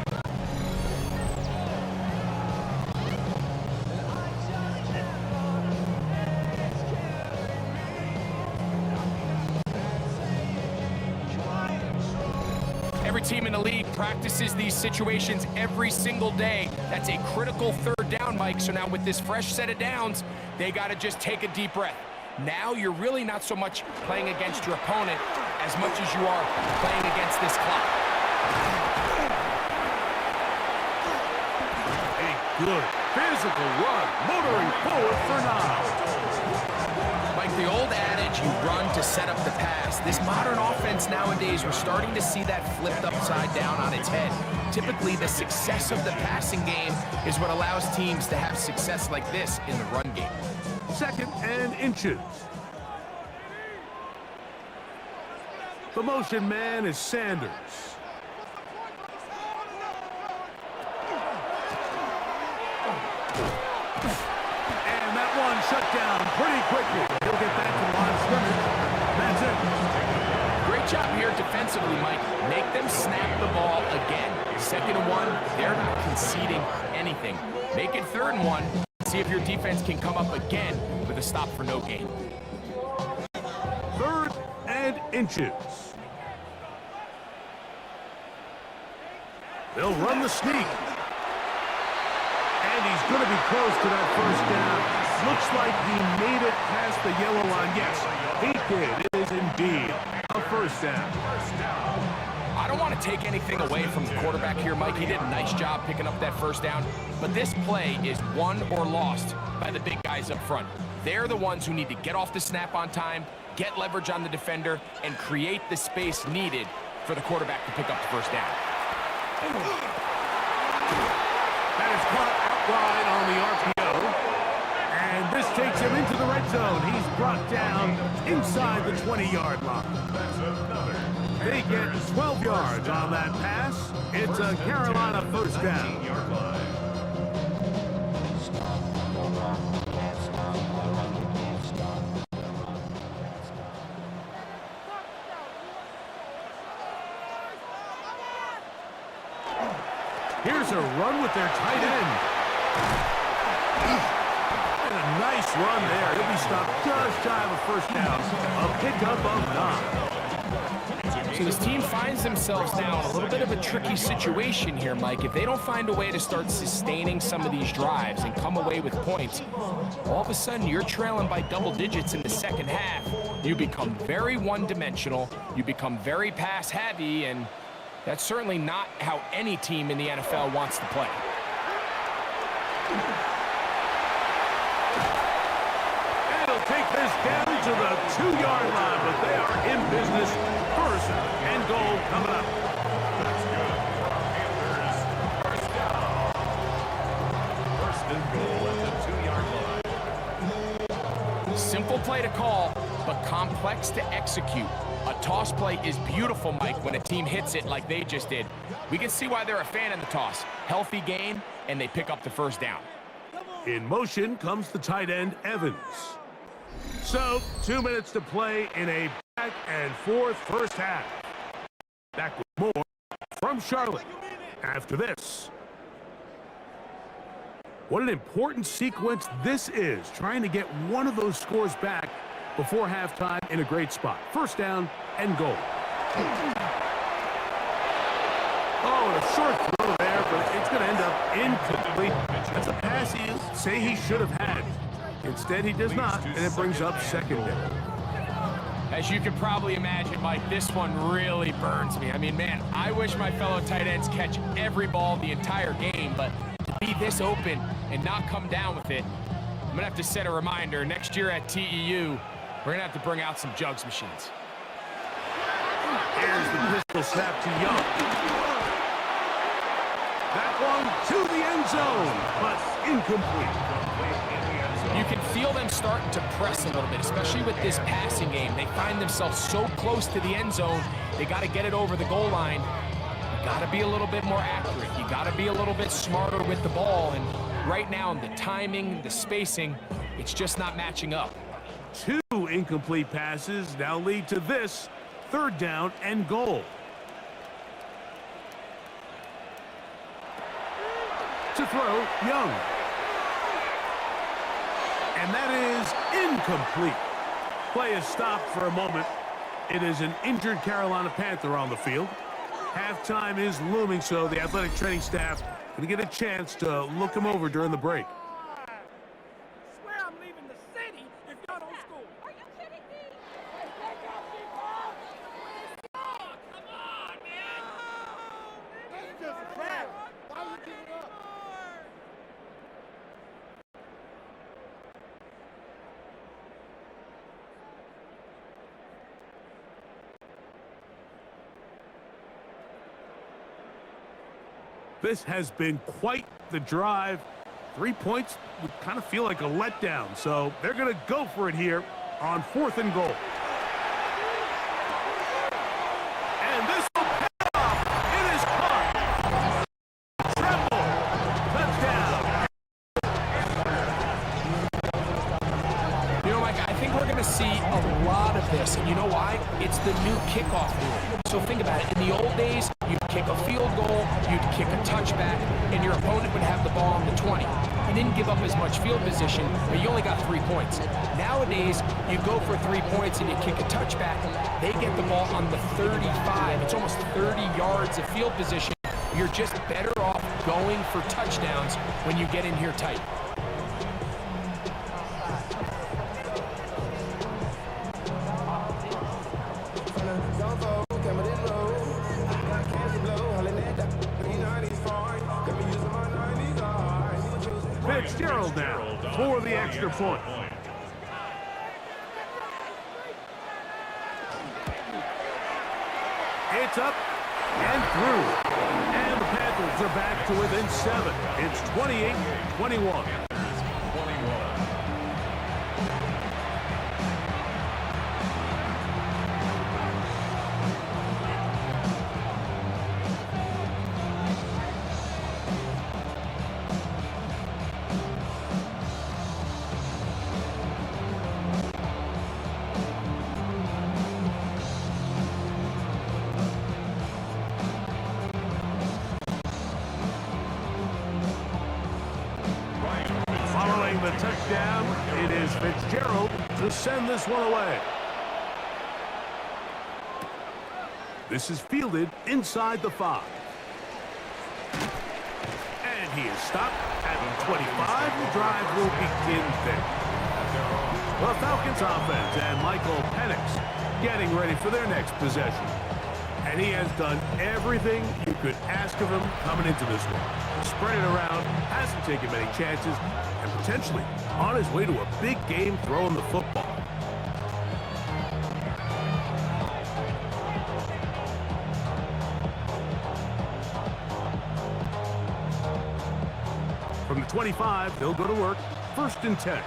Every team in the league practices these situations every single day. That's a critical 3rd down, Mike. So now with this fresh set of downs, they got to just take a deep breath. Now you're really not so much playing against your opponent as much as you are playing against this clock. A good physical run, motoring forward for 9. Like the old adage, you run to set up the pass. This modern offense nowadays, we're starting to see that flipped upside down on its head. Typically, the success of the passing game is what allows teams to have success like this in the run game. 2nd and inches. The motion man is Sanders. And that one shut down pretty quickly. He'll get back to the line of scrimmage. That's it. Great job here defensively, Mike. Make them snap the ball again. 2nd and 1, they're not conceding anything. Make it 3rd and 1. See if your defense can come up again with a stop for no gain. 3rd and inches. They'll run the sneak. And he's going to be close to that 1st down. Looks like he made it past the yellow line. Yes, he did. It is indeed a 1st down. I don't want to take anything away from the quarterback here, Mike. He did a nice job picking up that 1st down. But this play is won or lost by the big guys up front. They're the ones who need to get off the snap on time, get leverage on the defender, and create the space needed for the quarterback to pick up the 1st down. That is caught out wide on the RPO. And this takes him into the red zone. He's brought down inside the 20-yard line. They get 12 yards on that pass. It's a Carolina 1st down. Here's a run with their tight end. And a nice run there. He'll be stopped just shy of a 1st down. A pickup of 9. So this team finds themselves now in a little bit of a tricky situation here, Mike. If they don't find a way to start sustaining some of these drives and come away with points, all of a sudden you're trailing by double digits in the 2nd half. You become very one-dimensional. You become very pass-heavy, and that's certainly not how any team in the NFL wants to play. And he'll take this down to the 2-yard line, but they are in business. 1st and goal coming up. That's good for our Panthers. 1st down. 1st and goal at the 2-yard line. Simple play to call, but complex to execute. A toss play is beautiful, Mike, when a team hits it like they just did. We can see why they're a fan of the toss. Healthy gain, and they pick up the 1st down. In motion comes the tight end, Evans. So, 2 minutes to play in a back and forth 1st half. Back with more from Charlotte after this. What an important sequence this is, trying to get one of those scores back before halftime in a great spot. 1st down and goal. Oh, and a short throw there, but it's going to end up incomplete. That's a pass he say he should have had. Instead, he does not, and it brings up 2nd down. As you can probably imagine, Mike, this one really burns me. I mean, man, I wish my fellow tight ends catch every ball the entire game, but to be this open and not come down with it, I'm going to have to set a reminder. Next year at TEU, we're going to have to bring out some jugs machines. Here's the pistol snap to Young. That one to the end zone, but incomplete. You can feel them starting to press a little bit, especially with this passing game. They find themselves so close to the end zone, they got to get it over the goal line. You got to be a little bit more accurate. You got to be a little bit smarter with the ball. And right now, the timing, the spacing, it's just not matching up. 2 incomplete passes now lead to this 3rd down and goal. To throw, Young. And that is incomplete. Play is stopped for a moment. It is an injured Carolina Panther on the field. Halftime is looming, so the athletic training staff going to get a chance to look him over during the break. Swear I'm leaving the city if y'all don't score. This has been quite the drive. 3 points would kind of feel like a letdown, so they're going to go for it here on 4th and goal. And this will pay off. It is caught. Tremble. Touchdown. You know, Mike, I think we're going to see a lot of this, and you know why? It's the new kickoff rule. So think about it. In the old days, you'd kick a field goal, you'd kick a touchback, and your opponent would have the ball on the 20. You didn't give up as much field position, but you only got 3 points. Nowadays, you go for 3 points and you kick a touchback, they get the ball on the 35. It's almost 30 yards of field position. You're just better off going for touchdowns when you get in here tight. Fitzgerald now for the extra point. It's up and through. And the Panthers are back to within 7. It's 28-21. Following the touchdown, it is Fitzgerald to send this one away. This is fielded inside the 5. And he is stopped at the 25. The drive will begin there. The Falcons offense and Michael Penix getting ready for their next possession. And he has done everything you could ask of him coming into this one. Spread it around, hasn't taken many chances, and potentially on his way to a big game throwing the football. From the 25, they'll go to work. 1st and 10.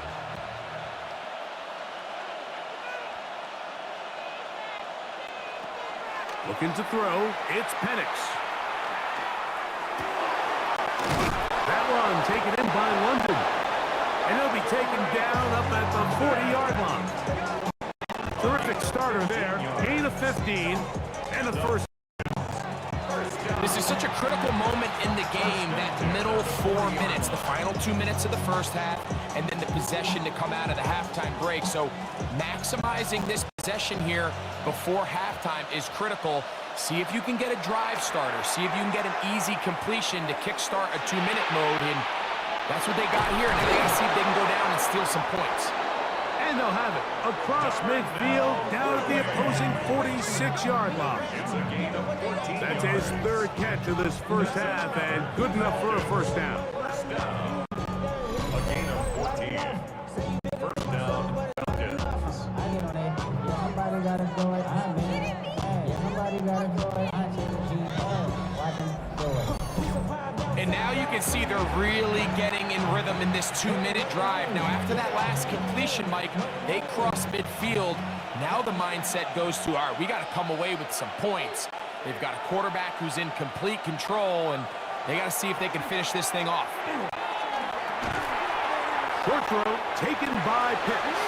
Looking to throw, it's Penix. That one taken in by London. And he'll be taken down up at the 40-yard line. Terrific starter there. Gain of 15 and a first. This is such a critical moment in the game, that middle 4 minutes, the final 2 minutes of the first half, and then the possession to come out of the halftime break. So maximizing this possession here before halftime is critical. See if you can get a drive starter. See if you can get an easy completion to kickstart a 2-minute mode, and that's what they got here. Now they got to see if they can go down and steal some points. And they'll have it across midfield, down at the opposing 46-yard line. That's his 3rd catch of this first half, and good enough for a first down. A gain of 14. First down, Falcons. Somebody gotta do it. Somebody gotta do it. Watch him do it. And now you can see they're really getting in rhythm in this 2-minute drive. Now, after that last completion, Mike, they cross midfield. Now the mindset goes to, all right, we got to come away with some points. They've got a quarterback who's in complete control, and they got to see if they can finish this thing off. Short throw taken by Pitts.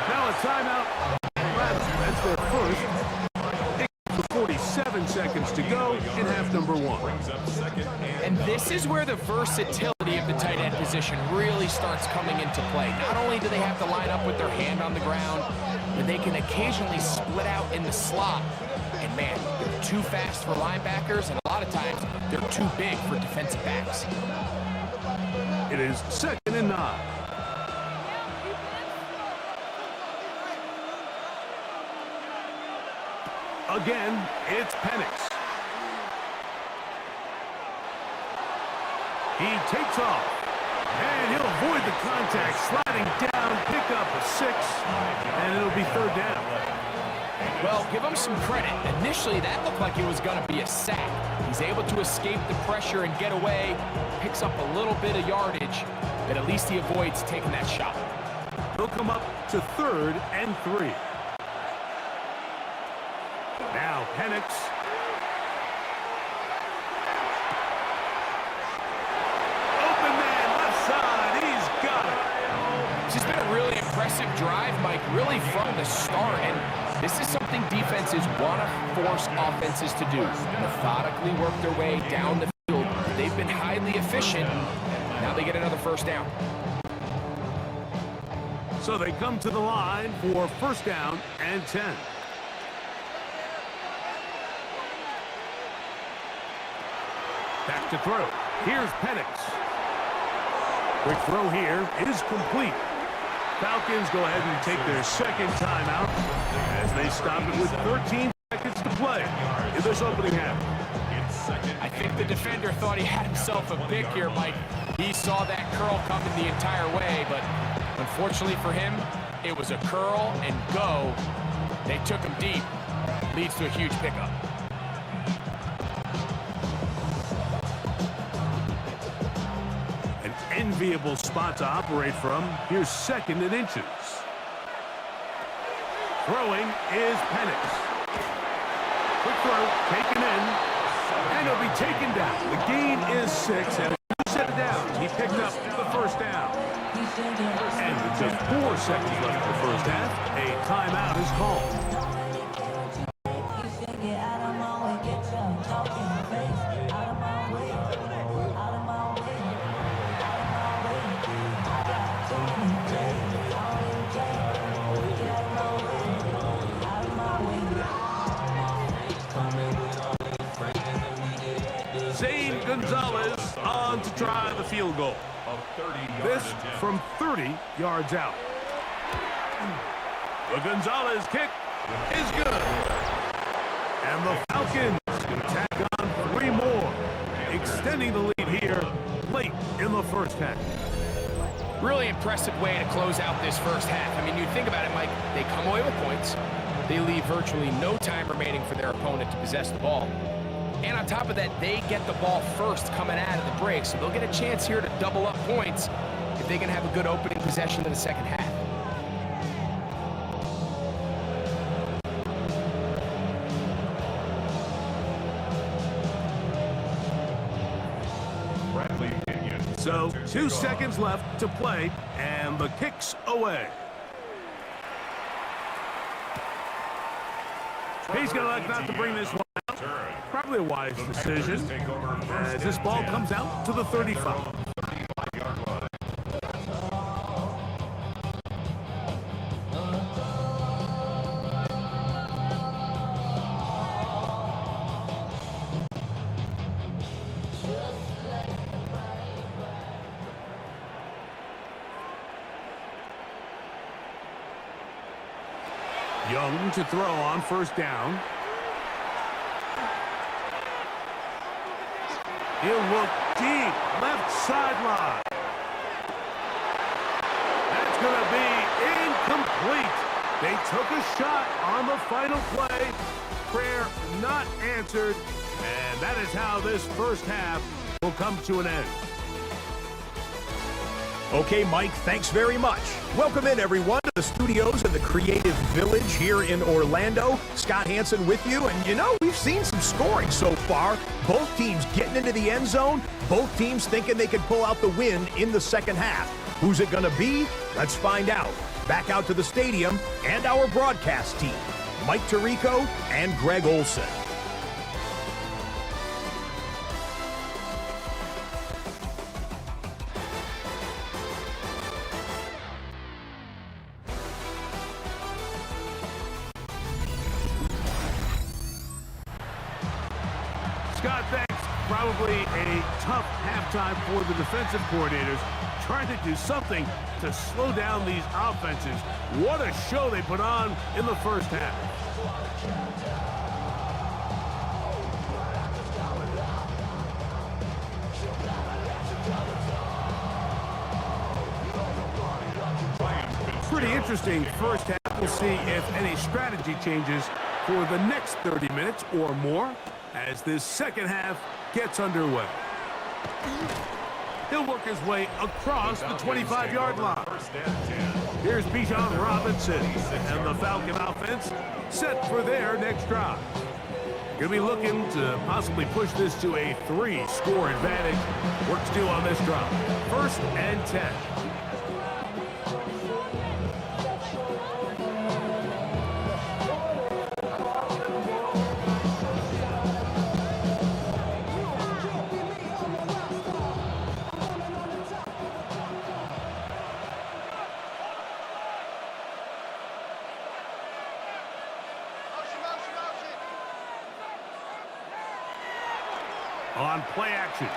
Now a timeout. That's their first. 47 seconds to go in half number 1. And this is where the versatility of the tight end position really starts coming into play. Not only do they have to line up with their hand on the ground, but they can occasionally split out in the slot. And man, they're too fast for linebackers, and a lot of times they're too big for defensive backs. It is 2nd and 9. Again, it's Penix. He takes off, and he'll avoid the contact, sliding down, pick up a 6, and it'll be 3rd down. Well, give them some credit. Initially, that looked like it was going to be a sack. He's able to escape the pressure and get away, picks up a little bit of yardage, but at least he avoids taking that shot. He'll come up to 3rd and 3. Now Penix. Open man, left side. He's got it. It's just been a really impressive drive, Mike, really from the start. And this is something defenses want to force offenses to do. Methodically work their way down the field. They've been highly efficient. Now they get another first down. So they come to the line for 1st down and 10. Back to throw. Here's Penix. Quick throw here is complete. Falcons go ahead and take their 2nd timeout as they stop it with 13 seconds to play in this opening half. I think the defender thought he had himself a pick here, Mike. He saw that curl coming the entire way, but unfortunately for him, it was a curl and go. They took him deep. Leads to a huge pickup. An enviable spot to operate from. Here's 2nd and inches. Throwing is Penix. Quick throw, taken in, and he'll be taken down. The gain is 6, and set it down. He picked up the 1st down. And with just 4 seconds left in the first half, a timeout is called. Gonzalez on to try the field goal. This from 30 yards out. The Gonzalez kick is good. And the Falcons can tack on 3 more, extending the lead here late in the first half. Really impressive way to close out this first half. I mean, you think about it, Mike, they come away with points. They leave virtually no time remaining for their opponent to possess the ball. And on top of that, they get the ball first coming out of the break, so they'll get a chance here to double up points if they can have a good opening possession in the second half. So 2 seconds left to play, and the kick's away. He's going to like not to bring this one out. Probably a wise decision as this ball comes out to the 35. Young to throw on 1st down. He'll look deep, left sideline. That's going to be incomplete. They took a shot on the final play. Prayer not answered, and that is how this first half will come to an end. Okay, Mike, thanks very much. Welcome in, everyone, to the studios in the Creative Village here in Orlando. Scott Hansen with you, and you know, we've seen some scoring so far. Both teams getting into the end zone, both teams thinking they could pull out the win in the second half. Who's it going to be? Let's find out. Back out to the stadium and our broadcast team, Mike Tirico and Greg Olson. Scott, thanks. Probably a tough halftime for the defensive coordinators, trying to do something to slow down these offenses. What a show they put on in the first half. Pretty interesting first half. We'll see if any strategy changes for the next 30 minutes or more. as this second half gets underway. He'll work his way across the 25-yard line. Here's Bijan Robinson and the Falcon offense set for their next drive. Going to be looking to possibly push this to a 3-score advantage. Work to do on this drive. 1st and 10. On play action,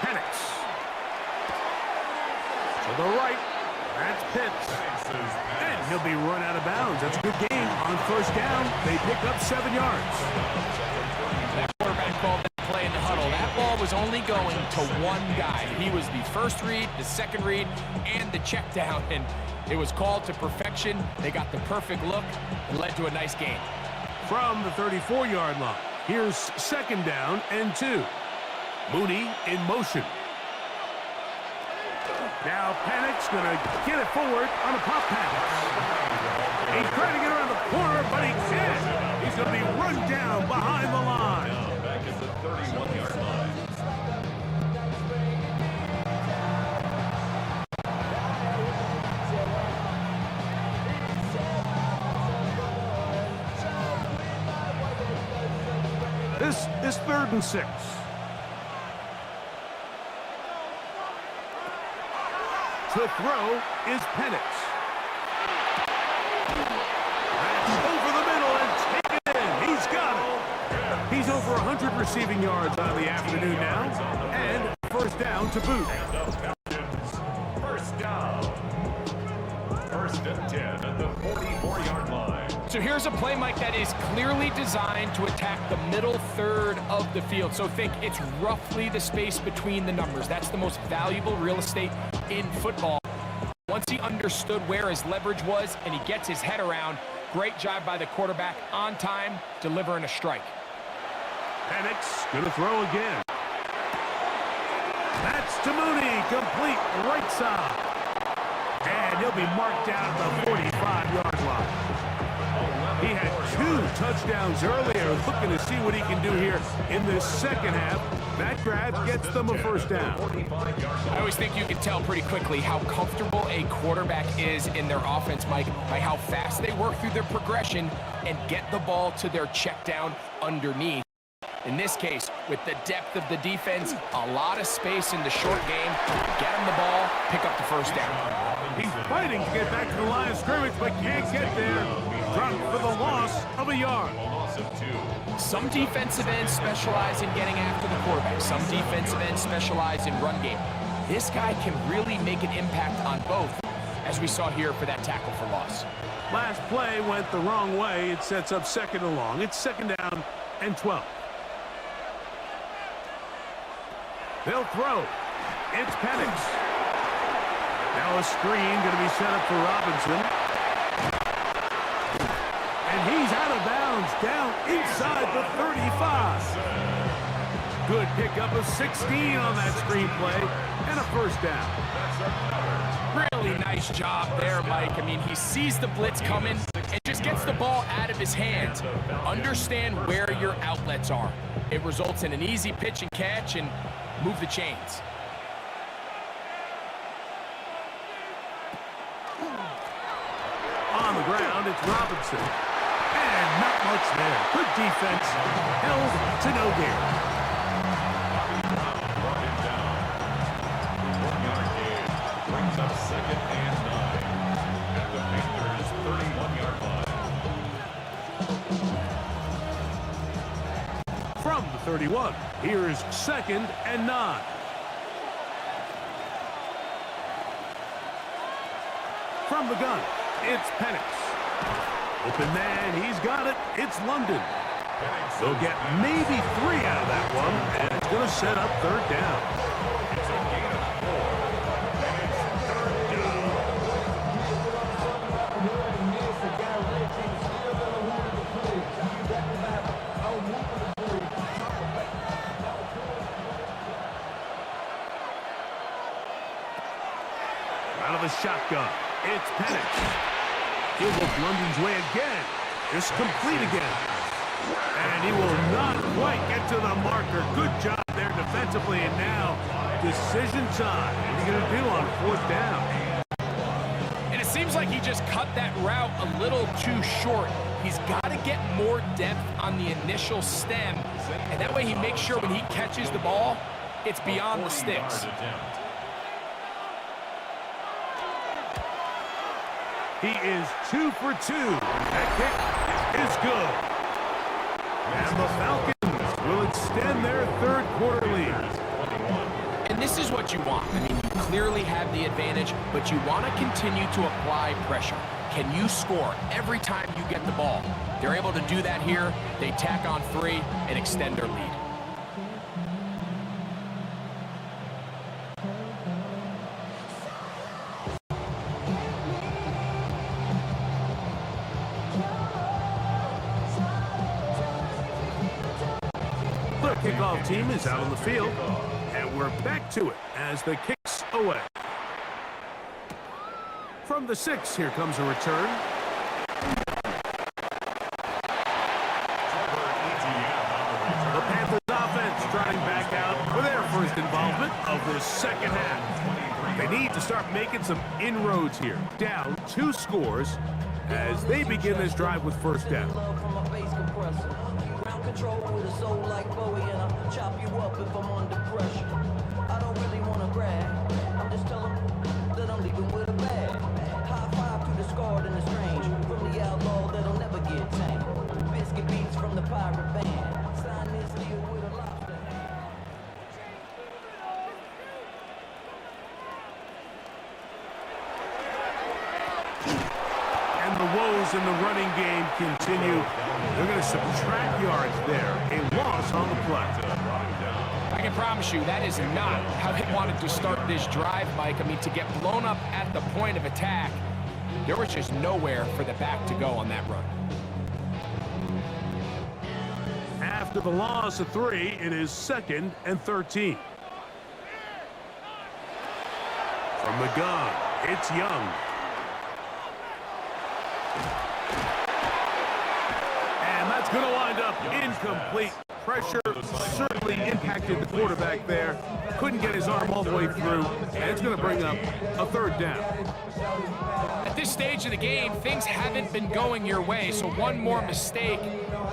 Penix. To the right, that's Pitts. And he'll be run out of bounds. That's a good game. On 1st down, they pick up 7 yards. That quarterback called that play in the huddle. That ball was only going to one guy. He was the first read, the second read, and the check down. And it was called to perfection. They got the perfect look and led to a nice game. From the 34-yard line, here's 2nd down and 2. Mooney in motion. Now Penix going to get it forward on a pop pass. He's trying to get around the corner, but he can't. He's going to be run down behind the line. Back at the 31-yard line. This 3rd and 6. To throw is Penix. That's over the middle and taken in. He's got it. He's over 100 receiving yards on the afternoon now. And 1st down to boot. 1st down. 1st and 10 at the 44-yard line. So here's a play, Mike, that is clearly designed to attack the middle 3rd of the field. So think it's roughly the space between the numbers. That's the most valuable real estate in football. Once he understood where his leverage was and he gets his head around, great job by the quarterback on time, delivering a strike. Penix going to throw again. That's to Mooney, complete right side. And he'll be marked down at the 45-yard line. He had 2 touchdowns earlier, looking to see what he can do here in this second half. That grab gets them a 1st down. I always think you can tell pretty quickly how comfortable a quarterback is in their offense, Mike, by how fast they work through their progression and get the ball to their check down underneath. In this case, with the depth of the defense, a lot of space in the short game, get him the ball, pick up the 1st down. He's fighting to get back to the line of scrimmage, but can't get there. Dropped for the loss of a yard. Some defensive ends specialize in getting after the quarterback. Some defensive ends specialize in run game. This guy can really make an impact on both, as we saw here for that tackle for loss. Last play went the wrong way. It sets up 2nd and long. It's 2nd down and 12. They'll throw. It's Penix. Now a screen going to be set up for Robinson. And he's out of bounds, down inside the 35. Good pickup of 16 on that screen play, and a 1st down. Really nice job there, Mike. I mean, he sees the blitz coming and just gets the ball out of his hands. Understand where your outlets are. It results in an easy pitch and catch and move the chains. On the ground, it's Robinson. And not much there. Good defense. Held to no gain. Brought him down. 1-yard gain. Brings up 2nd and 9. At the Panthers' 31-yard line. From the 31, here's 2nd and 9. From the gun, it's Penix. Open man, he's got it. It's London. They'll get maybe 3 out of that one, and it's going to set up 3rd down. It's a gain of 4. And it's 3rd down. shotgun. It's Penix. He'll go London's way again. It's complete again. And he will not quite get to the marker. Good job there defensively. And now, decision time. What are you going to do on fourth down? And it seems like he just cut that route a little too short. He's got to get more depth on the initial stem. And that way he makes sure when he catches the ball, it's beyond the sticks. He is 2 for 2. That kick is good. And the Falcons will extend their third quarter lead. And this is what you want. I mean, you clearly have the advantage, but you want to continue to apply pressure. Can you score every time you get the ball? They're able to do that here. They tack on 3 and extend their lead. The kickoff team is out on the field, and we're back to it as the kick's away. From the 6, here comes a return. The Panthers offense trying back out for their first involvement of the second half. They need to start making some inroads here. Down 2 scores as they begin this drive with first down. Control with a soul like Bowie, and I'll chop you up if I'm under pressure. I don't really want to brag. I'm just telling that I'm leaving with a bag. High five to the scarred and the strange, from the outlaw that'll never get tamed. Biscuit beats from the pirate band. Sign this deal with a lobster hand. And the woes in the running game continue. They're going to subtract yards there. A loss on the play. I can promise you that is not how they wanted to start this drive, Mike. I mean, to get blown up at the point of attack, there was just nowhere for the back to go on that run. After the loss of 3, it is 2nd and 13. From the gun, it's Young. And that's going to wind up incomplete. Pressure certainly impacted the quarterback there. Couldn't get his arm all the way through, and it's going to bring up a 3rd down. At this stage of the game, things haven't been going your way, so one more mistake,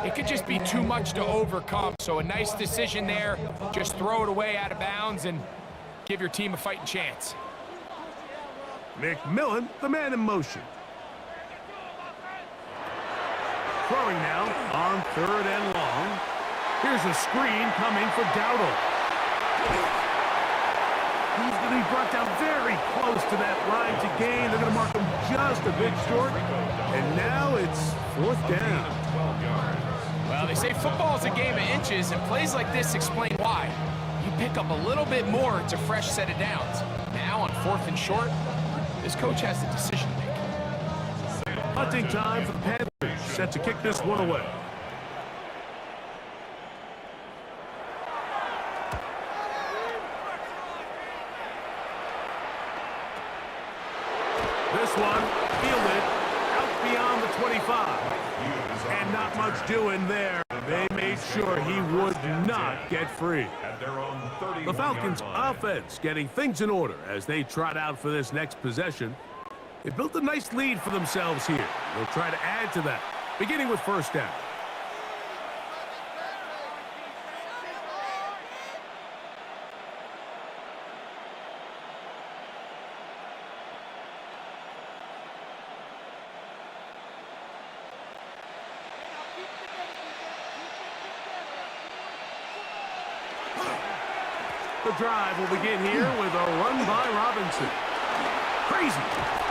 it could just be too much to overcome. So a nice decision there. Just throw it away out of bounds and give your team a fighting chance. McMillan, the man in motion. Throwing now on 3rd and long. Here's a screen coming for Dowdle. He's going to be brought down very close to that line to gain. They're going to mark him just a bit short. And now it's 4th down. Well, they say football's a game of inches, and plays like this explain why. You pick up a little bit more, it's a fresh set of downs. Now on 4th and short, this coach has the decision to make. Hunting time for the Panthers. Set to kick this one away. This one fielded out beyond the 25. And not much doing there. They made sure he would not get free. The Falcons offense getting things in order as they trot out for this next possession. They built a nice lead for themselves here. They'll try to add to that, beginning with first down. The drive will begin here with a run by Robinson. Crazy.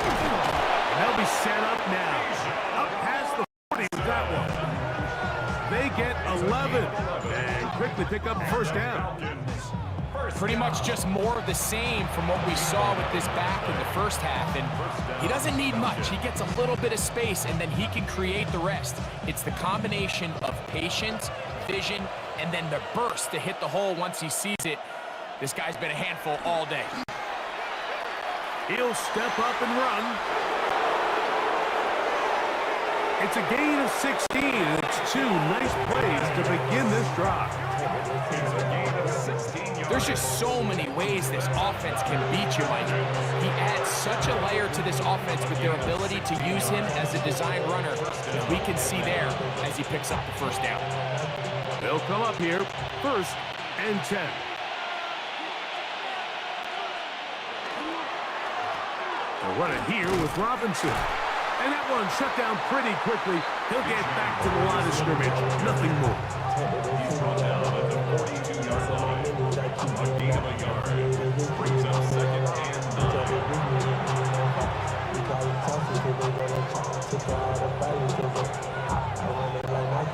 And they'll be set up now. Up past the 40 with that one. They get 11 and quickly pick up first down. Pretty much just more of the same from what we saw with this back in the first half. And he doesn't need much. He gets a little bit of space, and then he can create the rest. It's the combination of patience, vision, and then the burst to hit the hole once he sees it. This guy's been a handful all day. He'll step up and run. It's a gain of 16, and it's 2 nice plays to begin this drive. It's a gain of 16 yards. There's just so many ways this offense can beat you, Mike. He adds such a layer to this offense with their ability to use him as a design runner, as we can see there as he picks up the first down. They'll come up here, 1st and 10. They'll run it here with Robinson. And that one shut down pretty quickly. He'll get back to the line of scrimmage. Nothing more. He's brought down at the 42-yard line. A gain of a yard. Brings up 2nd and 9.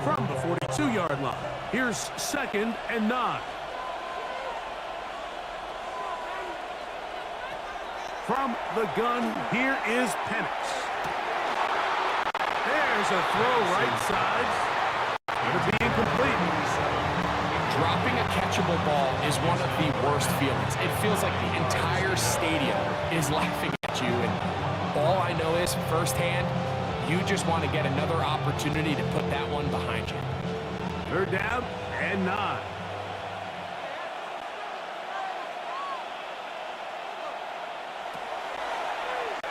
From the 42-yard line, here's 2nd and 9. From the gun, here is Penix. There's a throw right side. Going to be incomplete. Dropping a catchable ball is one of the worst feelings. It feels like the entire stadium is laughing at you, and all I know is firsthand, you just want to get another opportunity to put that one behind you. 3rd down and 9.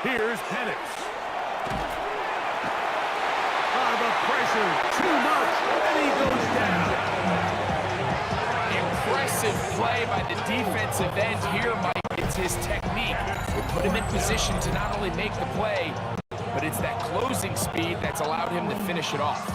Here's Penix. The pressure, too much, and he goes down. Impressive play by the defensive end here, Mike. It's his technique. It put him in position to not only make the play, but it's that closing speed that's allowed him to finish it off.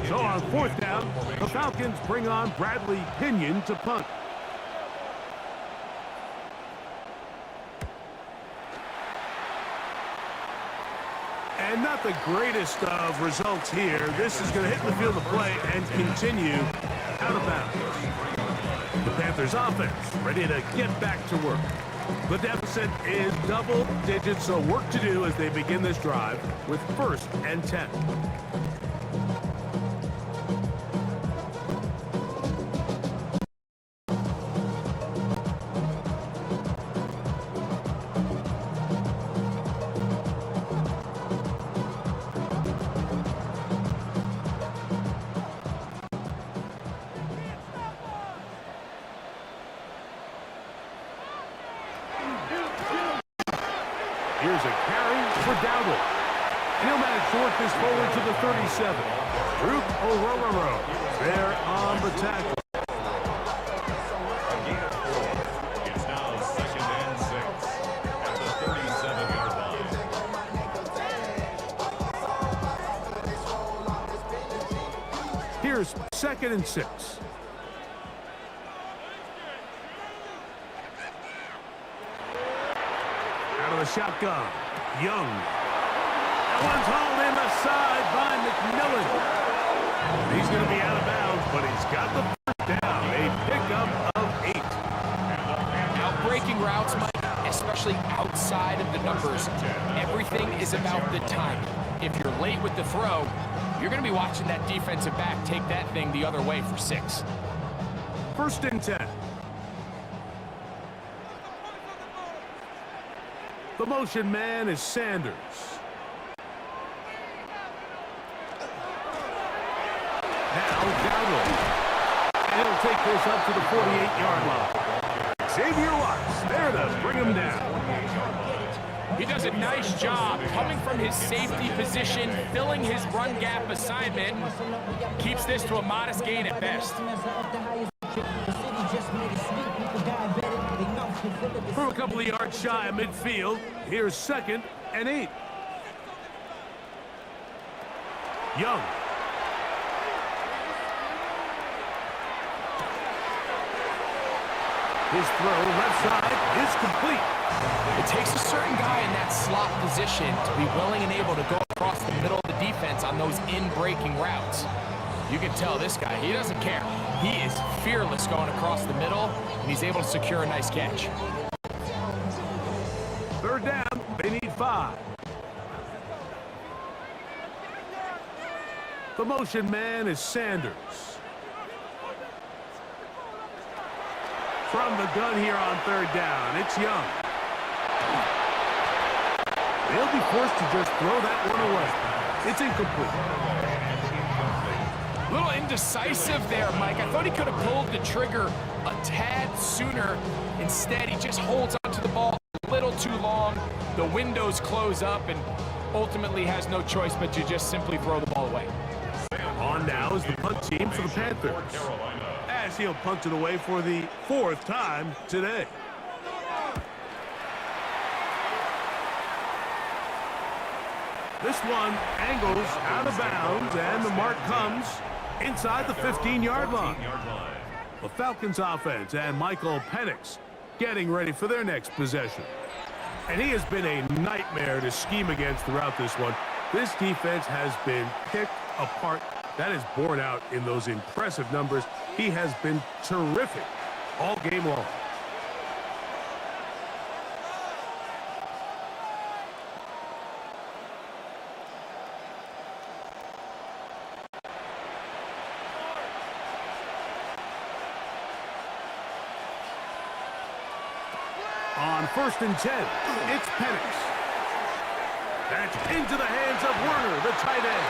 So on 4th down, the Falcons bring on Bradley Pinion to punt. And not the greatest of results here. This is going to hit the field of play and continue out of bounds. The Panthers offense ready to get back to work. The deficit is double digits, so work to do as they begin this drive with 1st and 10. Here's a carry for Dowdle. And he'll manage to work this forward to the 37. Drew O'Rororo there on the tackle. It's now 2nd and 6 at the 37-yard line. Here's 2nd and 6. Out of the shotgun, Young. That one's hauled in the side by McMillan. He's going to be out of bounds, but he's got the 1st down. A pickup of 8. Out-breaking routes, Mike, especially outside of the numbers, everything is about the timing. If you're late with the throw, you're going to be watching that defensive back take that thing the other way for 6. 1st and 10. The motion man is Sanders. Now Dowdle. And he'll take this up to the 48-yard line. Xavier Watts there to bring him down. He does a nice job coming from his safety position, filling his run gap assignment, keeps this to a modest gain at best. From a couple of yards shy of midfield, here's 2nd and 8. Young. His throw left side is complete. It takes a certain guy in that slot position to be willing and able to go across the middle of the defense on those in-breaking routes. You can tell this guy, he doesn't care. He is fearless going across the middle, and he's able to secure a nice catch. Third down, they need 5. The motion man is Sanders. From the gun here on third down, it's Young. They'll be forced to just throw that one away. It's incomplete. A little indecisive there, Mike. I thought he could have pulled the trigger a tad sooner. Instead, he just holds onto the ball a little too long. The windows close up and ultimately has no choice but to just simply throw the ball away. On now is the punt team for the Panthers, as he'll punt it away for the 4th time today. This one angles out of bounds, and the mark comes inside the 15-yard line. The Falcons offense and Michael Penix getting ready for their next possession. And he has been a nightmare to scheme against throughout this one. This defense has been picked apart. That is borne out in those impressive numbers. He has been terrific all game long. On 1st and 10, it's Penix. That's into the hands of Werner, the tight end.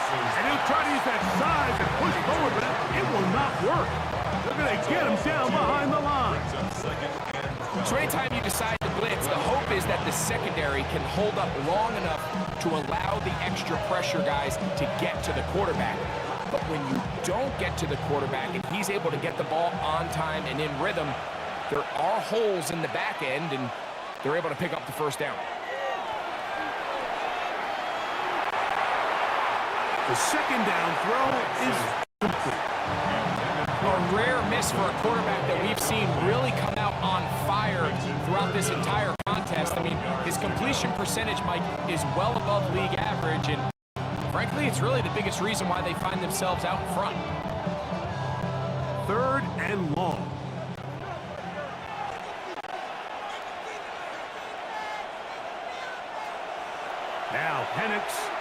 And he'll try to use that size and push forward, but it will not work. They're going to get him down behind the line. So anytime you decide to blitz, the hope is that the secondary can hold up long enough to allow the extra pressure guys to get to the quarterback. But when you don't get to the quarterback and he's able to get the ball on time and in rhythm, there are holes in the back end, and they're able to pick up the 1st down. The 2nd down throw is complete. A rare miss for a quarterback that we've seen really come out on fire throughout this entire contest. I mean, his completion percentage, Mike, is well above league average, and frankly, it's really the biggest reason why they find themselves out in front. 3rd and long. Now Penix.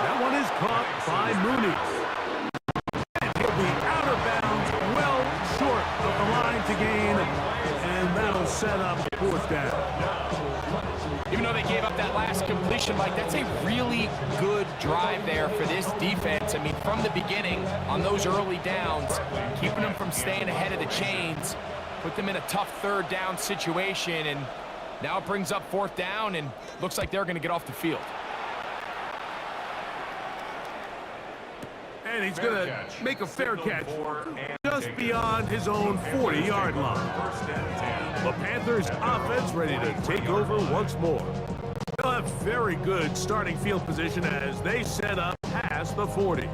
That one is caught by Mooney. And he'll be out of bounds, well short of the line to gain, and that'll set up 4th down. Even though they gave up that last completion, Mike, that's a really good drive there for this defense. I mean, from the beginning, on those early downs, keeping them from staying ahead of the chains, put them in a tough 3rd down situation, and now it brings up 4th down, and looks like they're going to get off the field. And he's going to make a fair catch just beyond his own 40-yard line. The Panthers offense ready to take over once more. They'll have very good starting field position as they set up past the 40.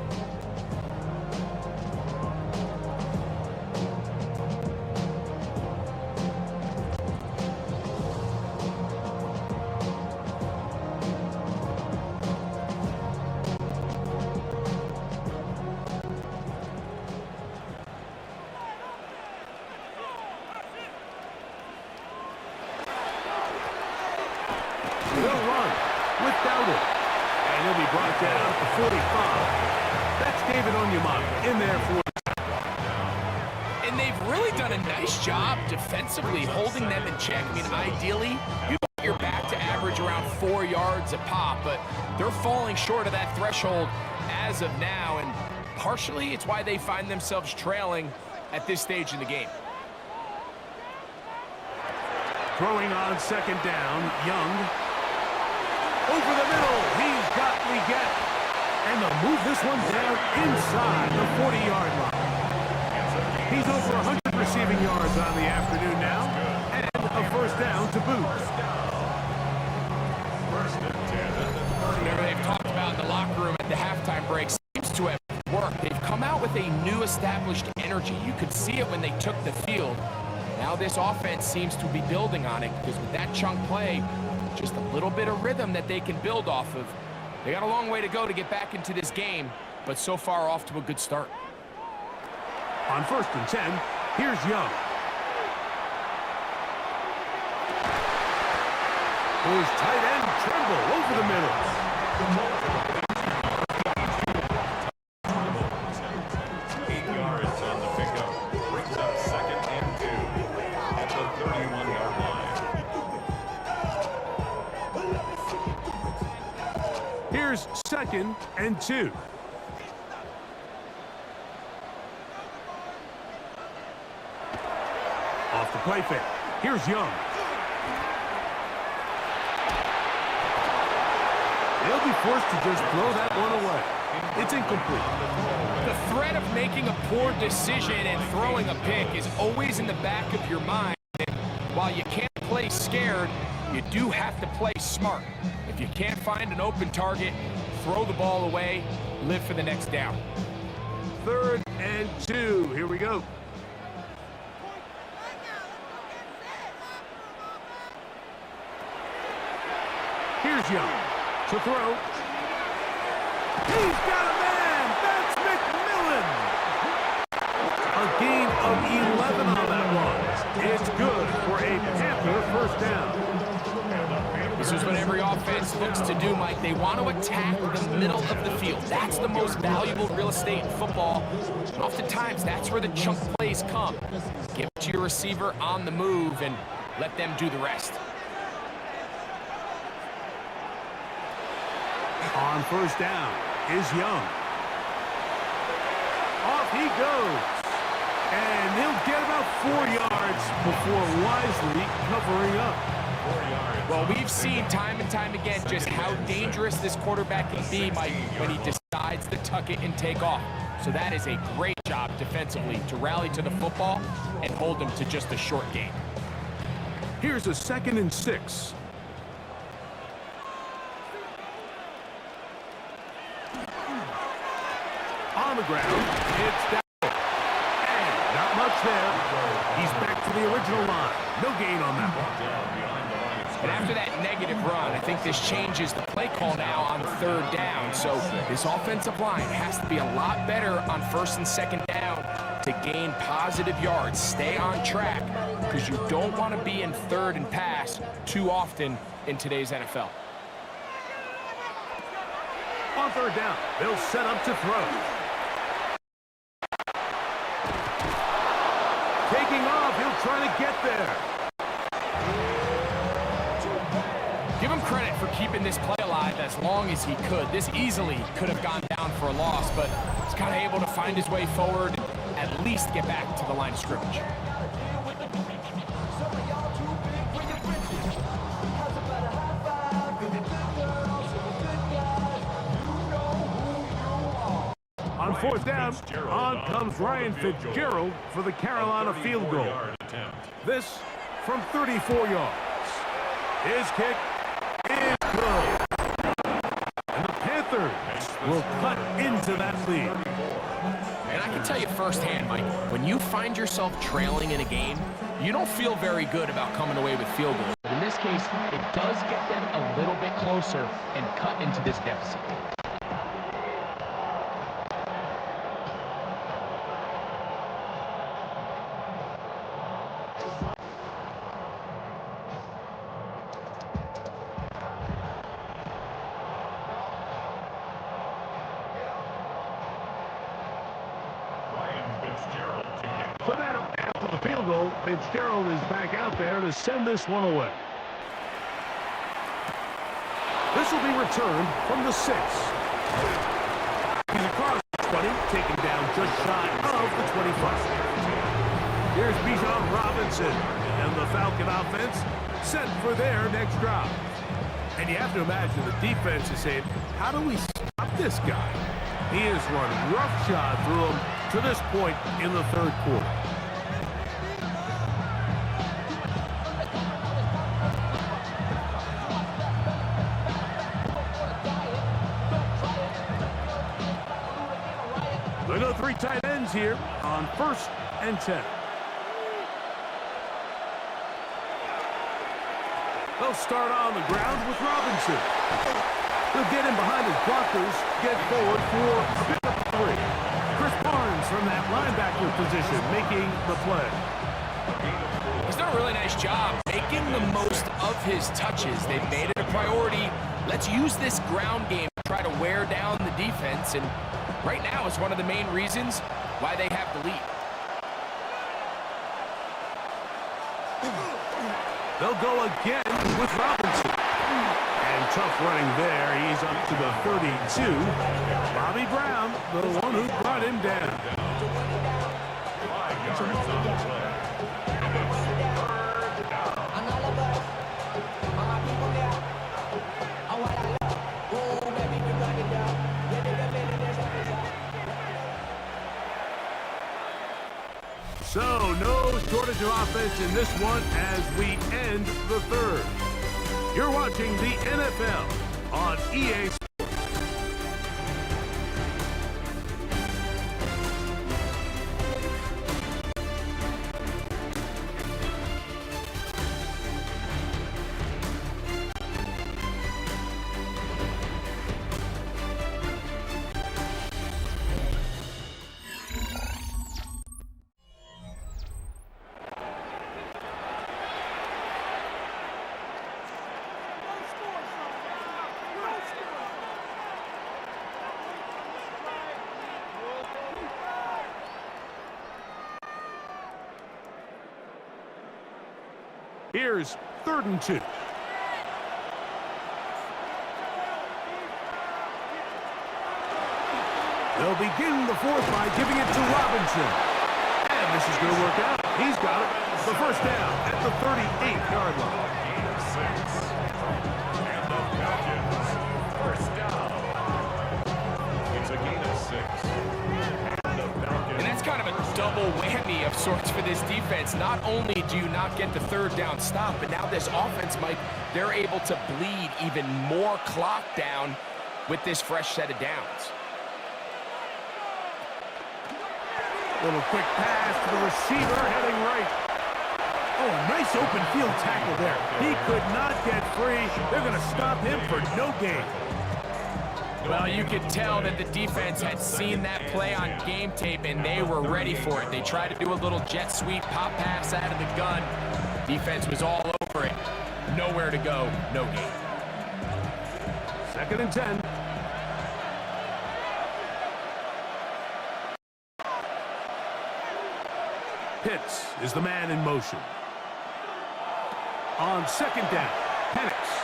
They'll run without it. And he'll be brought down at the 45. That's David Onyemata in there for. And they've really done a nice job defensively holding them in check. I mean, ideally, you want your back to average around 4 yards a pop, but they're falling short of that threshold as of now, and partially it's why they find themselves trailing at this stage in the game. Throwing on 2nd down, Young. Over the middle, he's got Leggett. And they'll move this one down inside the 40-yard line. He's over 100 receiving yards on the afternoon now, and a 1st down to boot. Remember, they've talked about in the locker room at the halftime break seems to have worked. They've come out with a new established energy. You could see it when they took the field. Now this offense seems to be building on it because with that chunk play, just a little bit of rhythm that they can build off of. They got a long way to go to get back into this game, but so far off to a good start. On 1st and 10, here's Young. His tight end Trimble over the middle. 8 yards on the pickup. Brings up 2nd and 2 at the 31-yard line. Here's 2nd and 2. Off the play fake. Here's Young. They'll be forced to just throw that one away. It's incomplete. The threat of making a poor decision and throwing a pick is always in the back of your mind. And while you can't play scared, you do have to play smart. If you can't find an open target, throw the ball away, live for the next down. 3rd and 2. Here we go. Here's Young to throw. He's got a man. That's McMillan. A gain of 11 on that one. It's good for a Panther 1st down. This is what every offense looks to do, Mike. They want to attack the middle of the field. That's the most valuable real estate in football. And oftentimes, that's where the chunk plays come. Give it to your receiver on the move and let them do the rest. On 1st down is Young. Off he goes. And he'll get about 4 yards before wisely covering up. 4 yards. Well, we've seen time and time again just how dangerous this quarterback can be, Mike, when he decides to tuck it and take off. So that is a great job defensively to rally to the football and hold him to just a short gain. Here's a 2nd and 6. On the ground, it's down. And not much there. He's back to the original line. No gain on that one. And after that negative run, I think this changes the play call now on 3rd down. So this offensive line has to be a lot better on 1st and 2nd down to gain positive yards. Stay on track because you don't want to be in 3rd and pass too often in today's NFL. On 3rd down, they'll set up to throw. Taking off, he'll try to get there. Give him credit for keeping this play alive as long as he could. This easily could have gone down for a loss, but he's kind of able to find his way forward and at least get back to the line of scrimmage. On 4th down, on comes Ryan Fitzgerald for the Carolina field goal. This from 34 yards. His kick is good. And the Panthers will cut into that lead. And I can tell you firsthand, Mike, when you find yourself trailing in a game, you don't feel very good about coming away with field goals. But in this case, it does get them a little bit closer and cut into this deficit. So now, after the field goal, Fitzgerald is back out there to send this one away. This will be returned from the 6. He's across the 20, taken down just shy of the 25. Here's Bijan Robinson, and the Falcon offense set for their next drive. And you have to imagine the defense is saying, how do we stop this guy? He has run roughshod through him to this point in the 3rd quarter. They go 3 Three tight ends here on 1st and 10. They'll start on the ground with Robinson. He'll get in behind his blockers, get forward for a bit of three. Chris Barnes from that linebacker position making the play. He's done a really nice job making the most of his touches. They've made it a priority. Let's use this ground game to try to wear down the defense, and right now it's one of the main reasons why they have the lead. They'll go again with Robinson. And tough running there. He's up to the 32. Bobby Brown, the one who brought him down. 5 yards on the play. And it's 3rd down. So, no shortage of offense in this one as we end the 3rd. You're watching the NFL on EA Sports. Here's 3rd and 2. They'll begin the 4th by giving it to Robinson. And this is going to work out. He's got it. The 1st down at the 38-yard line. Gain of 6. And the Falcons, 1st down. It's a gain of 6. And the Falcons. And that's kind of a double whammy of sorts for this defense. Not only do you not get the 3rd down stop, but now this offense, Mike, they're able to bleed even more clock down with this fresh set of downs. Little quick pass to the receiver heading right. Oh, nice open field tackle there. He could not get free. They're going to stop him for no gain. Well, you could tell that the defense had seen that play on game tape, and they were ready for it. They tried to do a little jet sweep, pop pass out of the gun. Defense was all over it. Nowhere to go, no gain. 2nd and 10. Pitts is the man in motion. On 2nd down, Penix.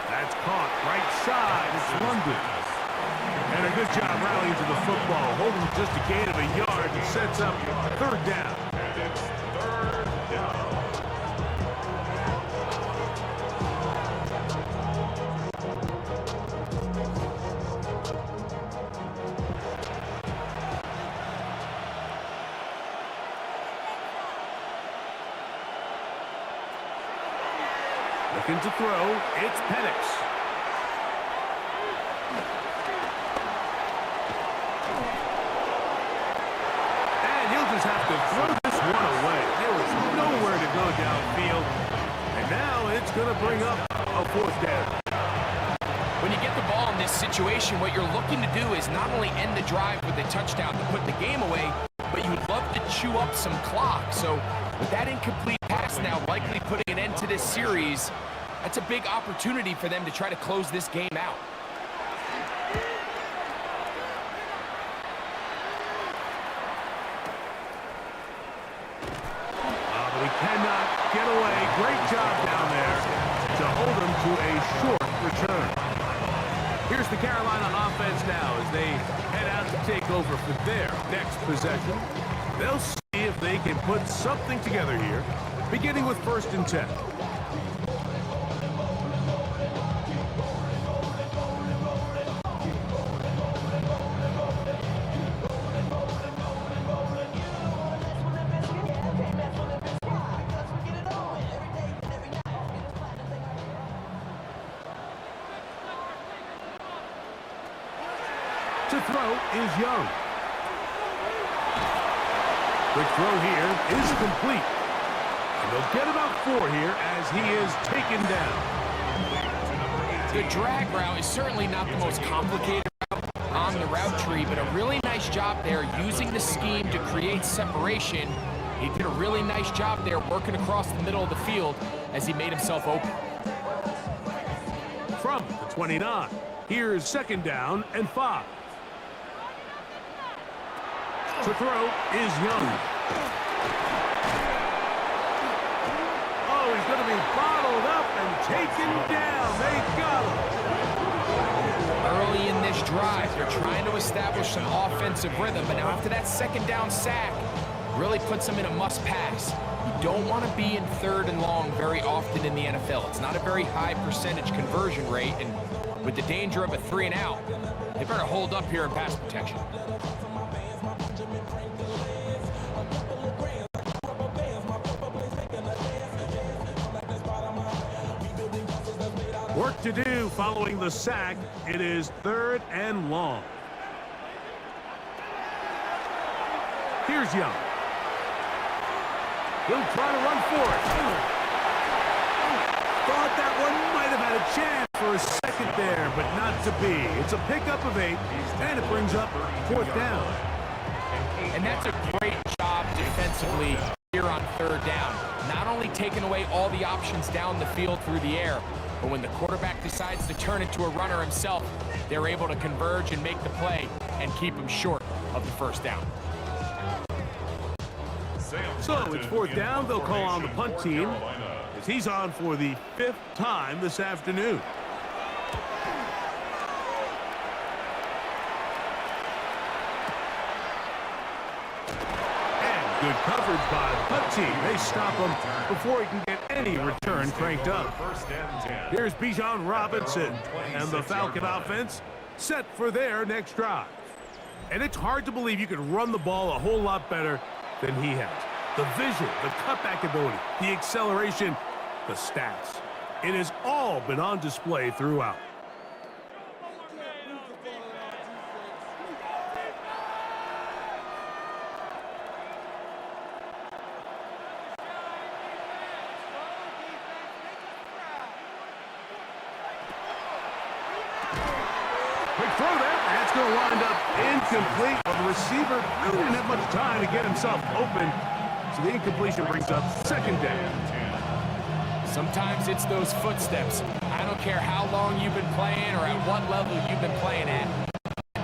That's caught right side. It's London. And a good job rallying to the football, holding just a gain of a yard and sets up 3rd down. And it's 3rd down. Looking to throw, it's Penix. And he'll just have to throw this one away. There was nowhere to go downfield. And now it's going to bring up a 4th down. When you get the ball in this situation, what you're looking to do is not only end the drive with a touchdown to put the game away, but you'd love to chew up some clock. So with that incomplete pass now likely putting an end to this series, that's a big opportunity for them to try to close this game out. But he cannot get away. Great job down there to hold him to a short return. Here's the Carolina offense now as they head out to take over for their next possession. They'll see if they can put something together here, beginning with 1st and 10. To throw is Young. Quick throw here is complete. And they'll get about 4 here as he is taken down. The drag route is certainly not the most complicated route on the route tree, but a really nice job there using the scheme to create separation. He did a really nice job there working across the middle of the field as he made himself open. From the 29, here's 2nd down and 5. To throw is Young. Oh, he's going to be bottled up and taken down. They got him. Early in this drive, they're trying to establish some offensive rhythm, but now after that 2nd down sack, really puts them in a must-pass. You don't want to be in 3rd and long very often in the NFL. It's not a very high percentage conversion rate, and with the danger of a 3 and out, they better hold up here in pass protection. Work to do following the sack. It is 3rd and long. Here's Young. He'll try to run for it. Thought that one might have had a chance for a second there, but not to be. It's a pickup of 8, and it brings up 4th down. And that's a great job defensively here on 3rd down. Not only taking away all the options down the field through the air, but when the quarterback decides to turn it to a runner himself, they're able to converge and make the play and keep him short of the 1st down. So it's 4th down. They'll call on the punt team as he's on for the 5th time this afternoon. And good coverage by the punt team. They stop him before he can get any return cranked up. Here's Bijan Robinson and the Falcon offense set for their next drive. And it's hard to believe you can run the ball a whole lot better than he has. The vision, the cutback ability, the acceleration, the stats. It has all been on display throughout. Quick throw there. That's going to wind up incomplete. The receiver really didn't have much time to get himself open. So the incompletion brings up 2nd down. Sometimes it's those footsteps. I don't care how long you've been playing or at what level you've been playing at.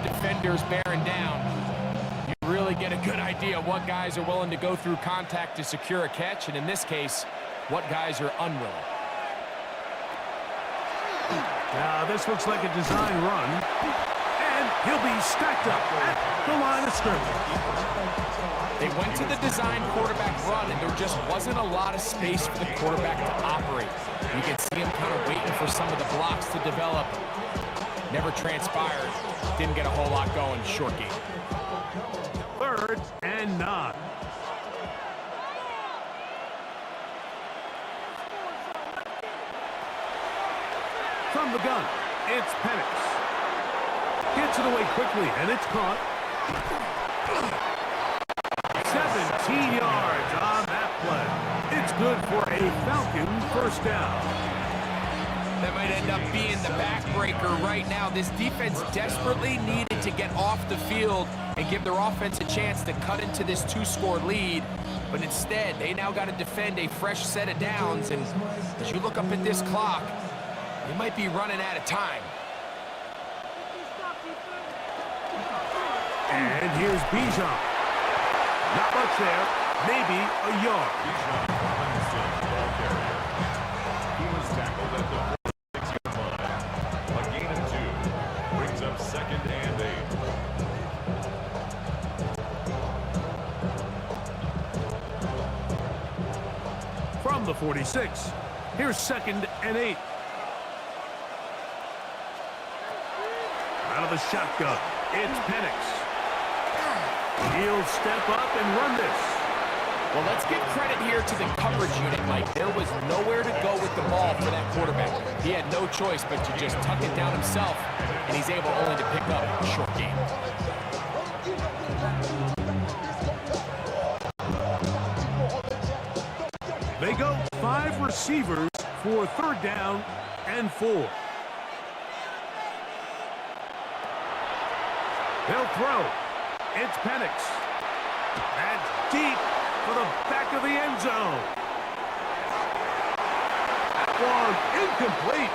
Defenders bearing down. You really get a good idea what guys are willing to go through contact to secure a catch, and in this case, what guys are unwilling. Now this looks like a design run. And he'll be stacked up at the line of scrimmage. They went to the design quarterback run, and there just wasn't a lot of space for the quarterback to operate. You can see him kind of waiting for some of the blocks to develop. Never transpired. Didn't get a whole lot going. Short game. 3rd and 9. From the gun, it's Penix. Gets it away quickly, and it's caught. 17 yards on that play. It's good for a Falcon 1st down. That might end up being the backbreaker right now. This defense desperately needed to get off the field and give their offense a chance to cut into this 2-score lead. But instead, they now got to defend a fresh set of downs. And as you look up at this clock, they might be running out of time. And here's Bijan. Not much there. Maybe a yard. He was tackled at the 46-yard line. A gain of 2 brings up 2nd and 8. From the 46, here's 2nd and 8. Out of the shotgun, it's Penix. He'll step up and run this. Well, let's give credit here to the coverage unit, Mike. There was nowhere to go with the ball for that quarterback. He had no choice but to just tuck it down himself and he's able only to pick up a short gain. They go 5 receivers for 3rd down and 4. They'll throw. It's Penix. That's deep for the back of the end zone. That one incomplete.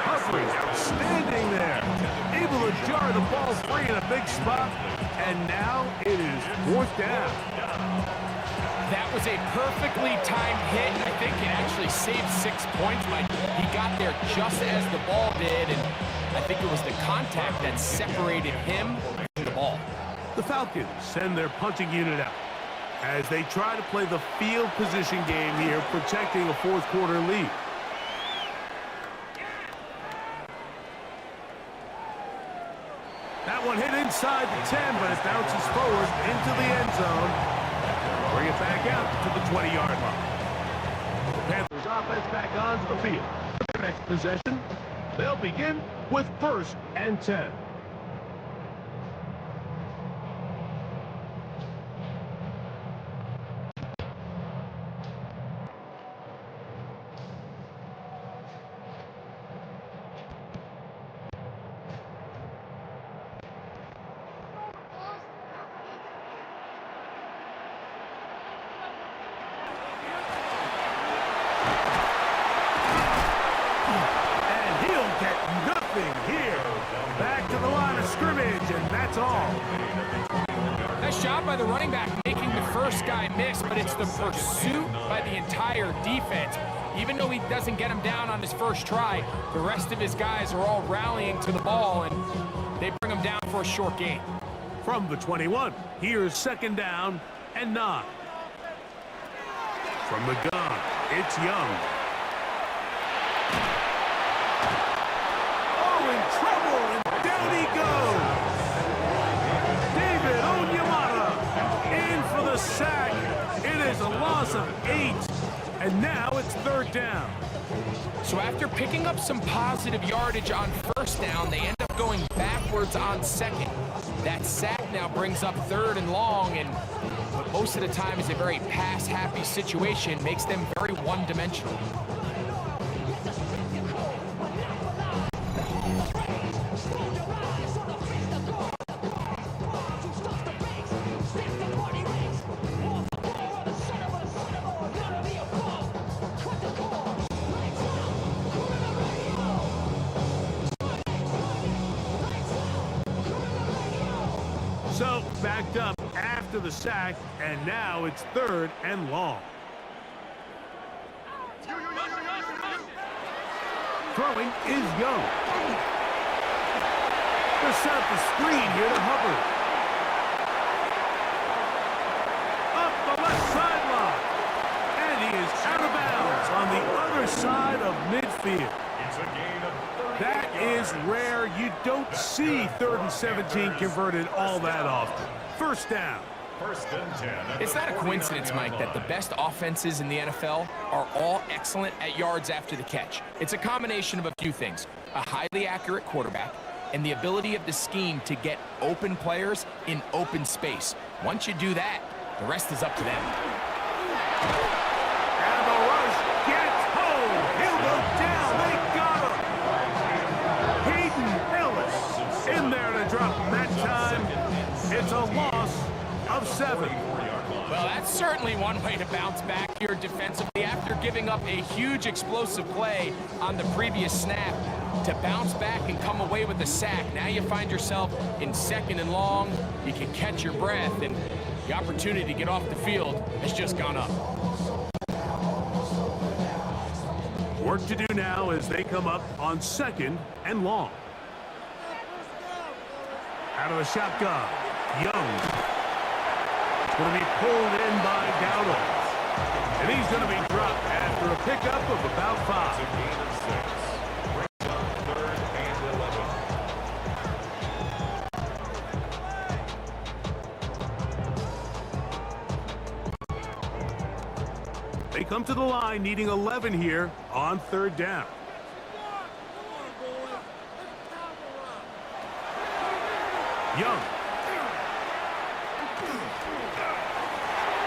Humphrey outstanding there. Able to jar the ball free in a big spot. And now it is 4th down. That was a perfectly timed hit. I think it actually saved 6 points, but he got there just as the ball did, and I think it was the contact that separated him from the ball. The Falcons send their punting unit out as they try to play the field position game here, protecting a 4th quarter lead. That one hit inside the 10, but it bounces forward into the end zone. Bring it back out to the 20-yard line. The Panthers offense back onto the field. Their next possession, they'll begin with 1st and 10. Here, back to the line of scrimmage, and that's all. Nice job by the running back making the first guy miss, but it's the pursuit by the entire defense. Even though he doesn't get him down on his first try, the rest of his guys are all rallying to the ball, and they bring him down for a short gain. From the 21, here's 2nd down and 9. From the gun, it's Young. Trouble, and down he goes. David Onyemata in for the sack. It is a loss of 8, and now it's 3rd down. So after picking up some positive yardage on 1st down, they end up going backwards on 2nd. That sack now brings up 3rd and long, and what most of the time is a very pass-happy situation, makes them very one-dimensional. So, backed up after the sack, and now it's 3rd and long. Throwing is Young. They set up the screen here to Hubbard. Up the left sideline. And he is out of bounds on the other side of midfield. It's a gain of 30 That is rare. You don't see 3rd and 17 converted all that often. 1st down. 1st and 10. It's not a coincidence, Mike, that the best offenses in the NFL are all excellent at yards after the catch. It's a combination of a few things: a highly accurate quarterback and the ability of the scheme to get open players in open space. Once you do that, the rest is up to them. And the rush gets home. He'll go down. They got him. Hayden Ellis in there to drop that time. It's a loss of 7. Well, that's certainly one way to bounce back here defensively after giving up a huge explosive play on the previous snap. To bounce back and come away with a sack. Now you find yourself in 2nd and long. You can catch your breath, and the opportunity to get off the field has just gone up. Work to do now as they come up on 2nd and long. Out of the shotgun, Young. Going to be pulled in by Dowdle. And he's going to be dropped after a pickup of about 5. It's a gain of 6. Brings up 3rd and 11. They come to the line needing 11 here on 3rd down. Young.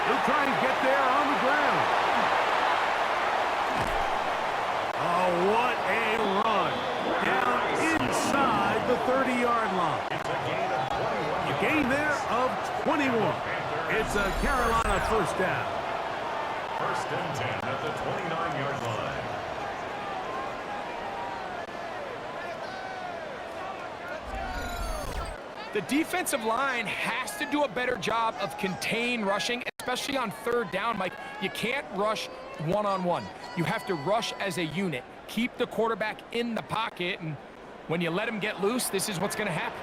He'll try and get there on the ground. Oh, what a run. Down inside the 30-yard line. A gain there of 21. It's a Carolina first down. First and 10 at the 29-yard line. The defensive line has to do a better job of contain rushing, especially on third down, Mike. You can't rush one-on-one. You have to rush as a unit. Keep the quarterback in the pocket, and when you let him get loose, this is what's going to happen.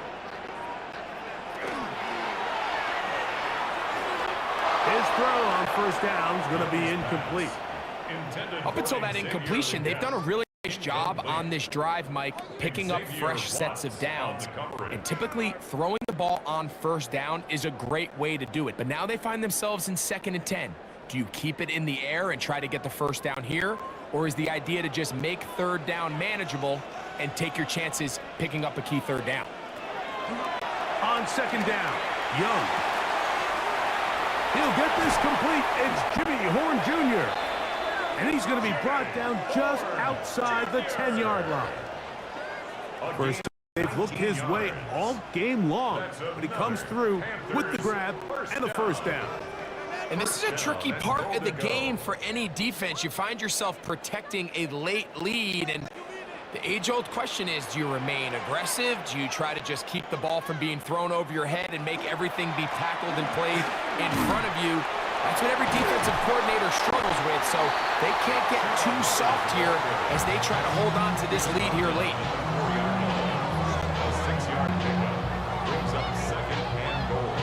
His throw on first down is going to be incomplete. Up until that incompletion, they've done a really nice job on this drive, Mike, picking up fresh sets of downs. And typically, throwing the ball on first down is a great way to do it. But now they find themselves in 2nd and 10. Do you keep it in the air and try to get the first down here? Or is the idea to just make third down manageable and take your chances picking up a key third down? On 2nd down, Young. He'll get this complete. It's Jimmy Horn Jr. And he's going to be brought down just outside the 10-yard line. First, they've looked his way all game long, but he comes through with the grab and the first down. And this is a tricky part of the game for any defense. You find yourself protecting a late lead, and the age-old question is, do you remain aggressive? Do you try to just keep the ball from being thrown over your head and make everything be tackled and played in front of you? That's what every defensive coordinator struggles with, so they can't get too soft here as they try to hold on to this lead here late. A 6-yard pickup brings up 2nd and goal.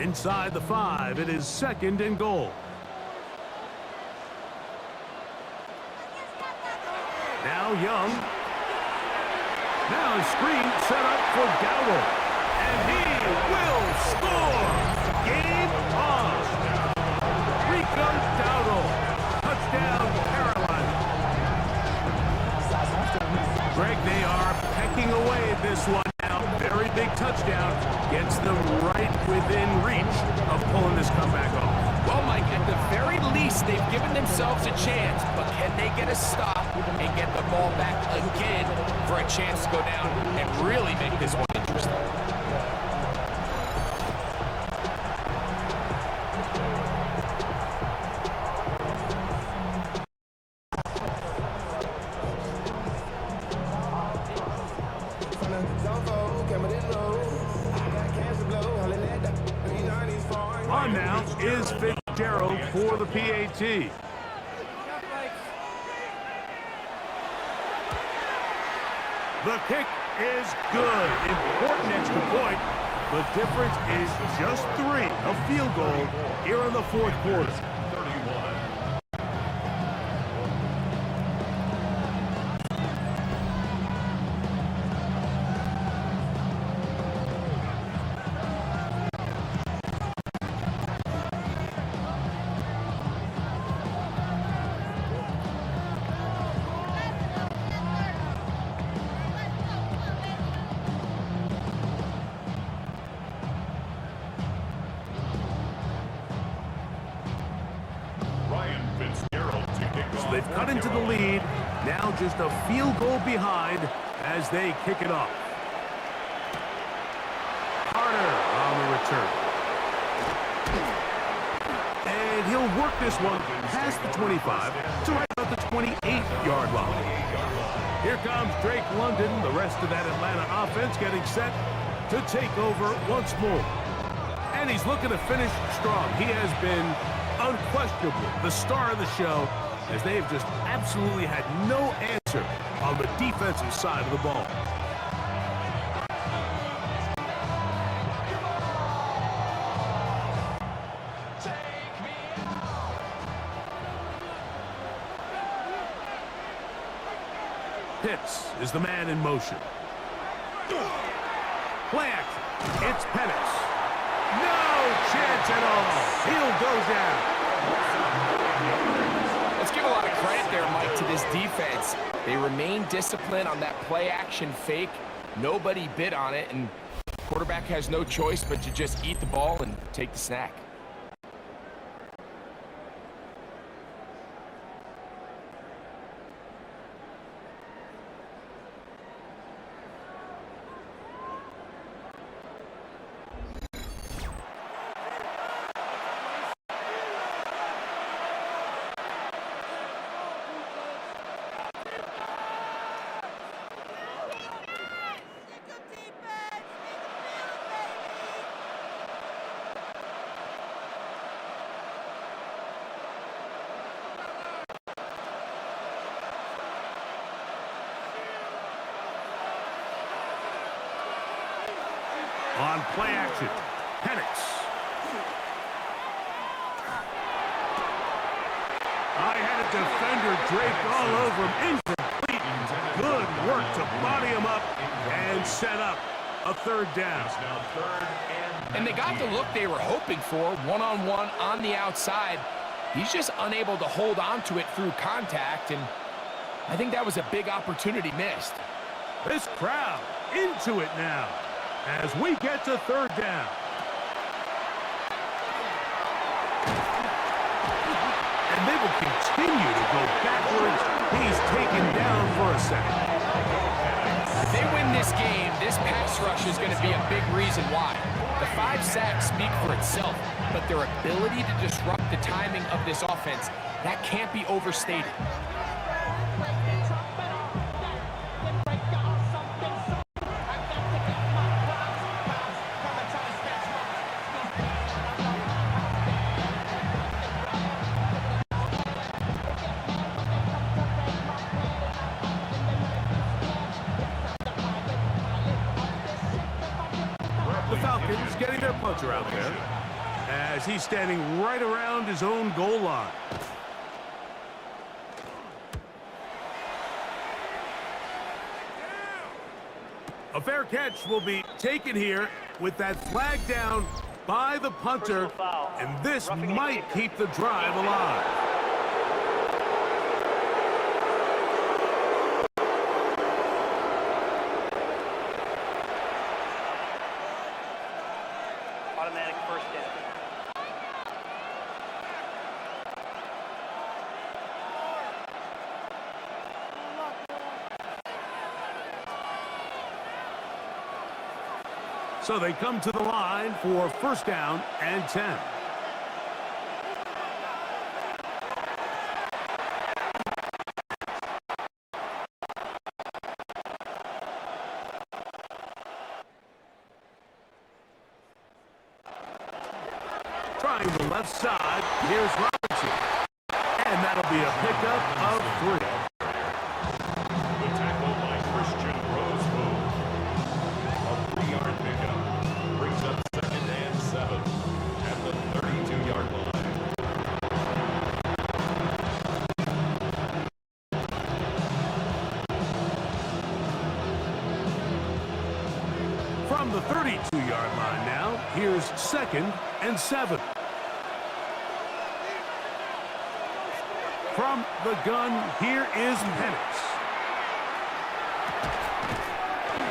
Inside the 5, it is 2nd and goal. Now Young. Now a screen set up for Dowdle. And he will score! Game on! Rico Dowdle. Touchdown, Carolina. Greg, they are pecking away at this one now. Very big touchdown. Gets them right within reach of pulling this comeback off. Well, Mike, at the very least, they've given themselves a chance, but can they get a stop and get the ball back again for a chance to go down and really make this one interesting? On now is Fitzgerald for the PAT. The kick is good. Important extra point. The difference is just 3. A field goal here in the 4th quarter. 31. So they've cut into the lead. Now just a field goal behind as they kick it off. Carter on the return. And he'll work this one past the 25 to right about the 28-yard line. Here comes Drake London. The rest of that Atlanta offense getting set to take over once more. And he's looking to finish strong. He has been unquestionably the star of the show, as they have just absolutely had no answer on the defensive side of the ball. Pitts is the man in motion. Play action. It's Penix. No chance at all. He'll go down. Let's give a lot of credit credit to this defense. They remain disciplined on that play action fake. Nobody bid on it, and quarterback has no choice but to just eat the ball and take the snack. On play action, Penix. I had a defender draped all over him. Incomplete. Good work to body him up and set up a third down. And they got the look they were hoping for, one-on-one on the outside. He's just unable to hold on to it through contact, and I think that was a big opportunity missed. This crowd into it now as we get to third down. And they will continue to go backwards. He's taken down for a second. If they win this game, this pass rush is going to be a big reason why. The 5 sacks speak for itself, but their ability to disrupt the timing of this offense, that can't be overstated. The Falcons getting their punter out there as he's standing right around his own goal line. A fair catch will be taken here with that flag down by the punter, and this might keep the drive alive. Automatic first down. So they come to the line for first down and 10. Trying the left side, here's Robinson. And that'll be a pickup of 3. The tackle by Christian Rosebud. A 3-yard pickup brings up 2nd and 7 at the 32-yard line. From the 32-yard line now, here's 2nd and 7. From the gun, here is Penix.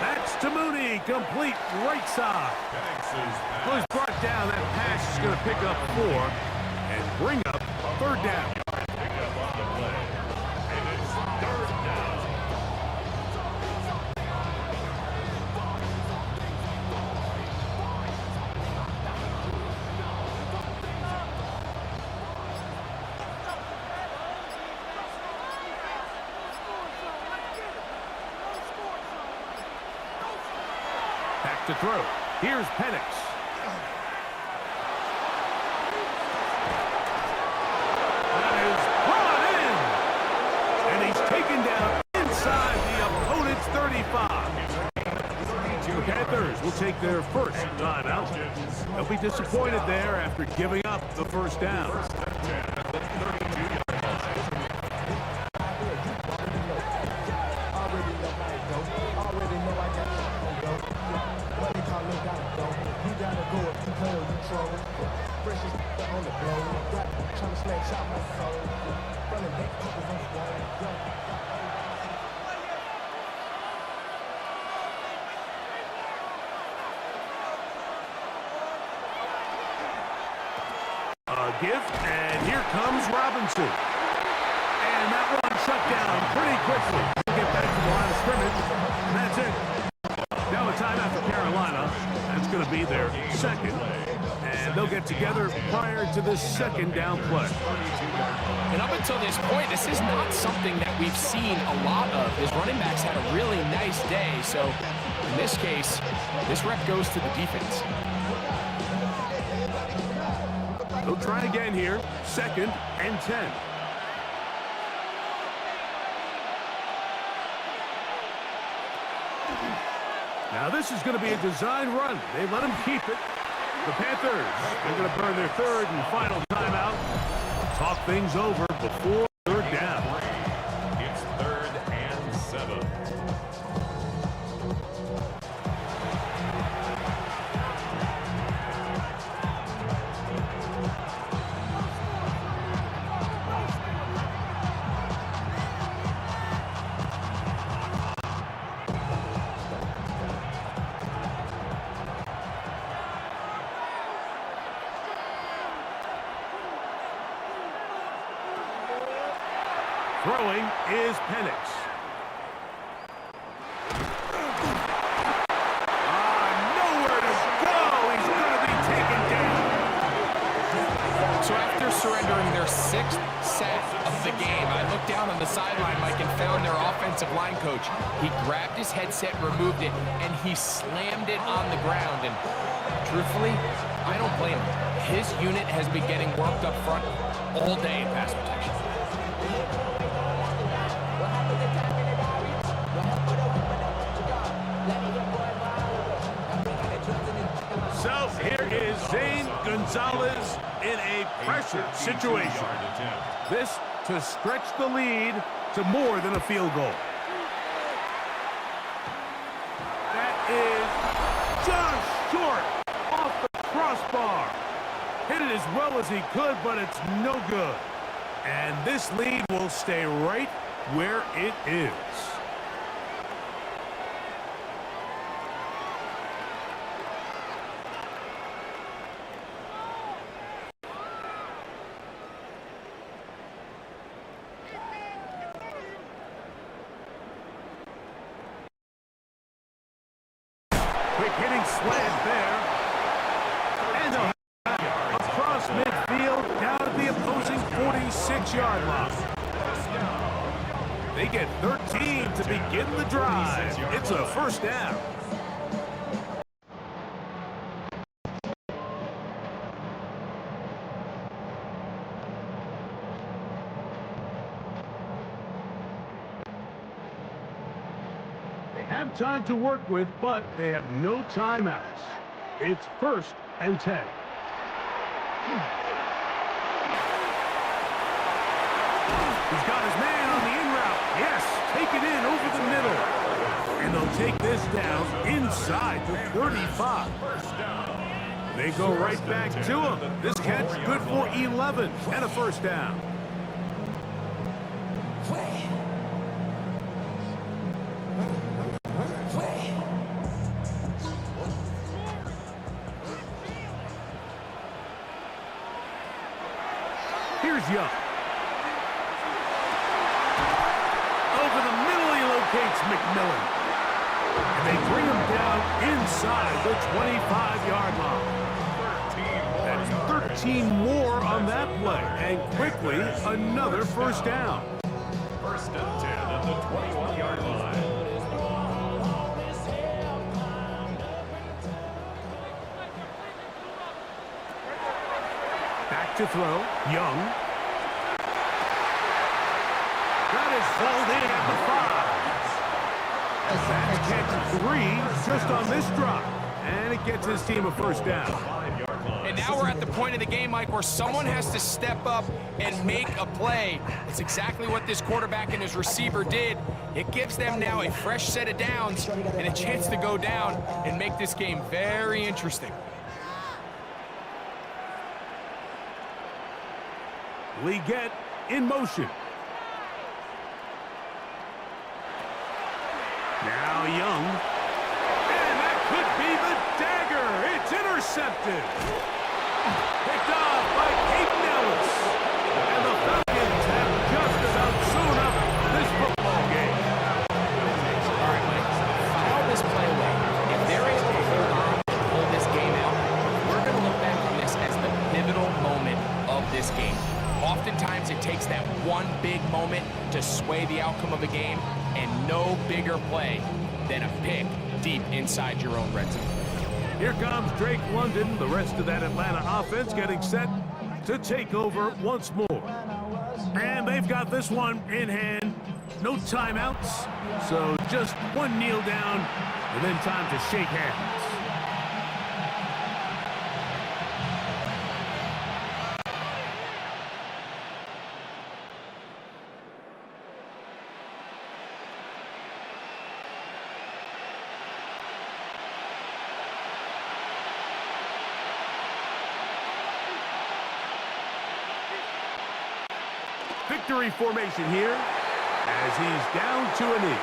That's to Mooney, complete right side. Well, he's brought down. That pass is going to pick up 4 and bring up third down. Pickup on the play. And it's third down. Back to throw. Here's Penix. That is brought in. And he's taken down inside the opponent's 35. The Panthers will take their first timeout. They'll be disappointed there after giving up the first down. He gotta go if you play or you troll. Gift, and here comes Robinson. And that one shut down pretty quickly. Get back to the line of scrimmage, and that's it. Now a timeout for Carolina. That's going to be their second. And they'll get together prior to the second down play. And up until this point, this is not something that we've seen a lot of. His running backs had a really nice day. So in this case, this rep goes to the defense. They'll try again here. 2nd and 10. Now this is going to be a design run. They let him keep it. The Panthers are going to burn their 3rd and final timeout. Talk things over before 3rd down. It's 3rd and 7. Throwing is Penix. Nowhere to go. He's going to be taken down. So after surrendering their 6th sack of the game, I looked down on the sideline, Mike, and found their offensive line coach. He grabbed his headset, removed it, and he slammed it on the ground. And truthfully, I don't blame him. His unit has been getting worked up front all day in pass protection. So here is Zane Gonzalez in a pressure situation. This to stretch the lead to more than a field goal. That is just short off the crossbar. Hit it as well as he could, but it's no good. And this lead will stay right where it is. Quick hitting slant there. And across midfield down at the opposing 46-yard line. They get 13 to begin the drive. It's a 1st down. Have time to work with, but they have no timeouts. It's 1st and 10. He's got his man on the in route. Yes, take it in over the middle. And they'll take this down inside the 35. They go right back to him. This catch good for 11 and a 1st down. Here's Young. Over the middle, he locates McMillan. And they bring him down inside the 25-yard line. That's 13 more on that play. And quickly, another 1st down. 1st and 10 at the 21-yard line. Back to throw. Young. That is hauled in at the 5. That's catch 3 just on this drop. And it gets his team a 1st down. And now we're at the point of the game, Mike, where someone has to step up and make a play. It's exactly what this quarterback and his receiver did. It gives them now a fresh set of downs and a chance to go down and make this game very interesting. We get in motion. Now Young. And that could be the dagger. It's intercepted. Picked off by Peyton Ellis. And the Falcons have just about sewn up this football game. All right, Mike, file this play away. If they're able to hold on and pull this game out, we're going to look back on this as the pivotal moment of this game. Oftentimes, it takes that one big moment to sway the outcome of a game, and no bigger play than a pick deep inside your own red zone. Here comes Drake London, the rest of that Atlanta offense getting set to take over once more. And they've got this one in hand. No timeouts, so just one kneel down, and then time to shake hands. Victory formation here as he's down to a knee.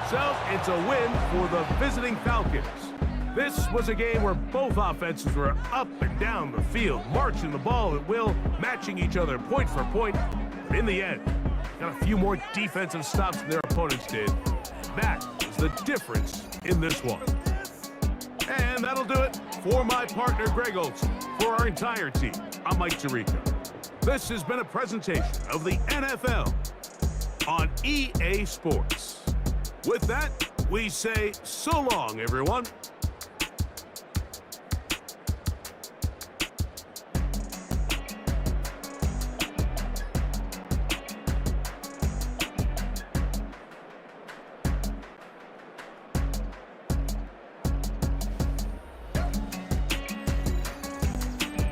So it's a win for the visiting Falcons. This was a game where both offenses were up and down the field, marching the ball at will, matching each other point for point. But in the end, got a few more defensive stops than their opponents did. That is the difference in this one. And that'll do it for my partner, Greg Olson. For our entire team, I'm Mike Tirico. This has been a presentation of the NFL on EA Sports. With that, we say so long, everyone.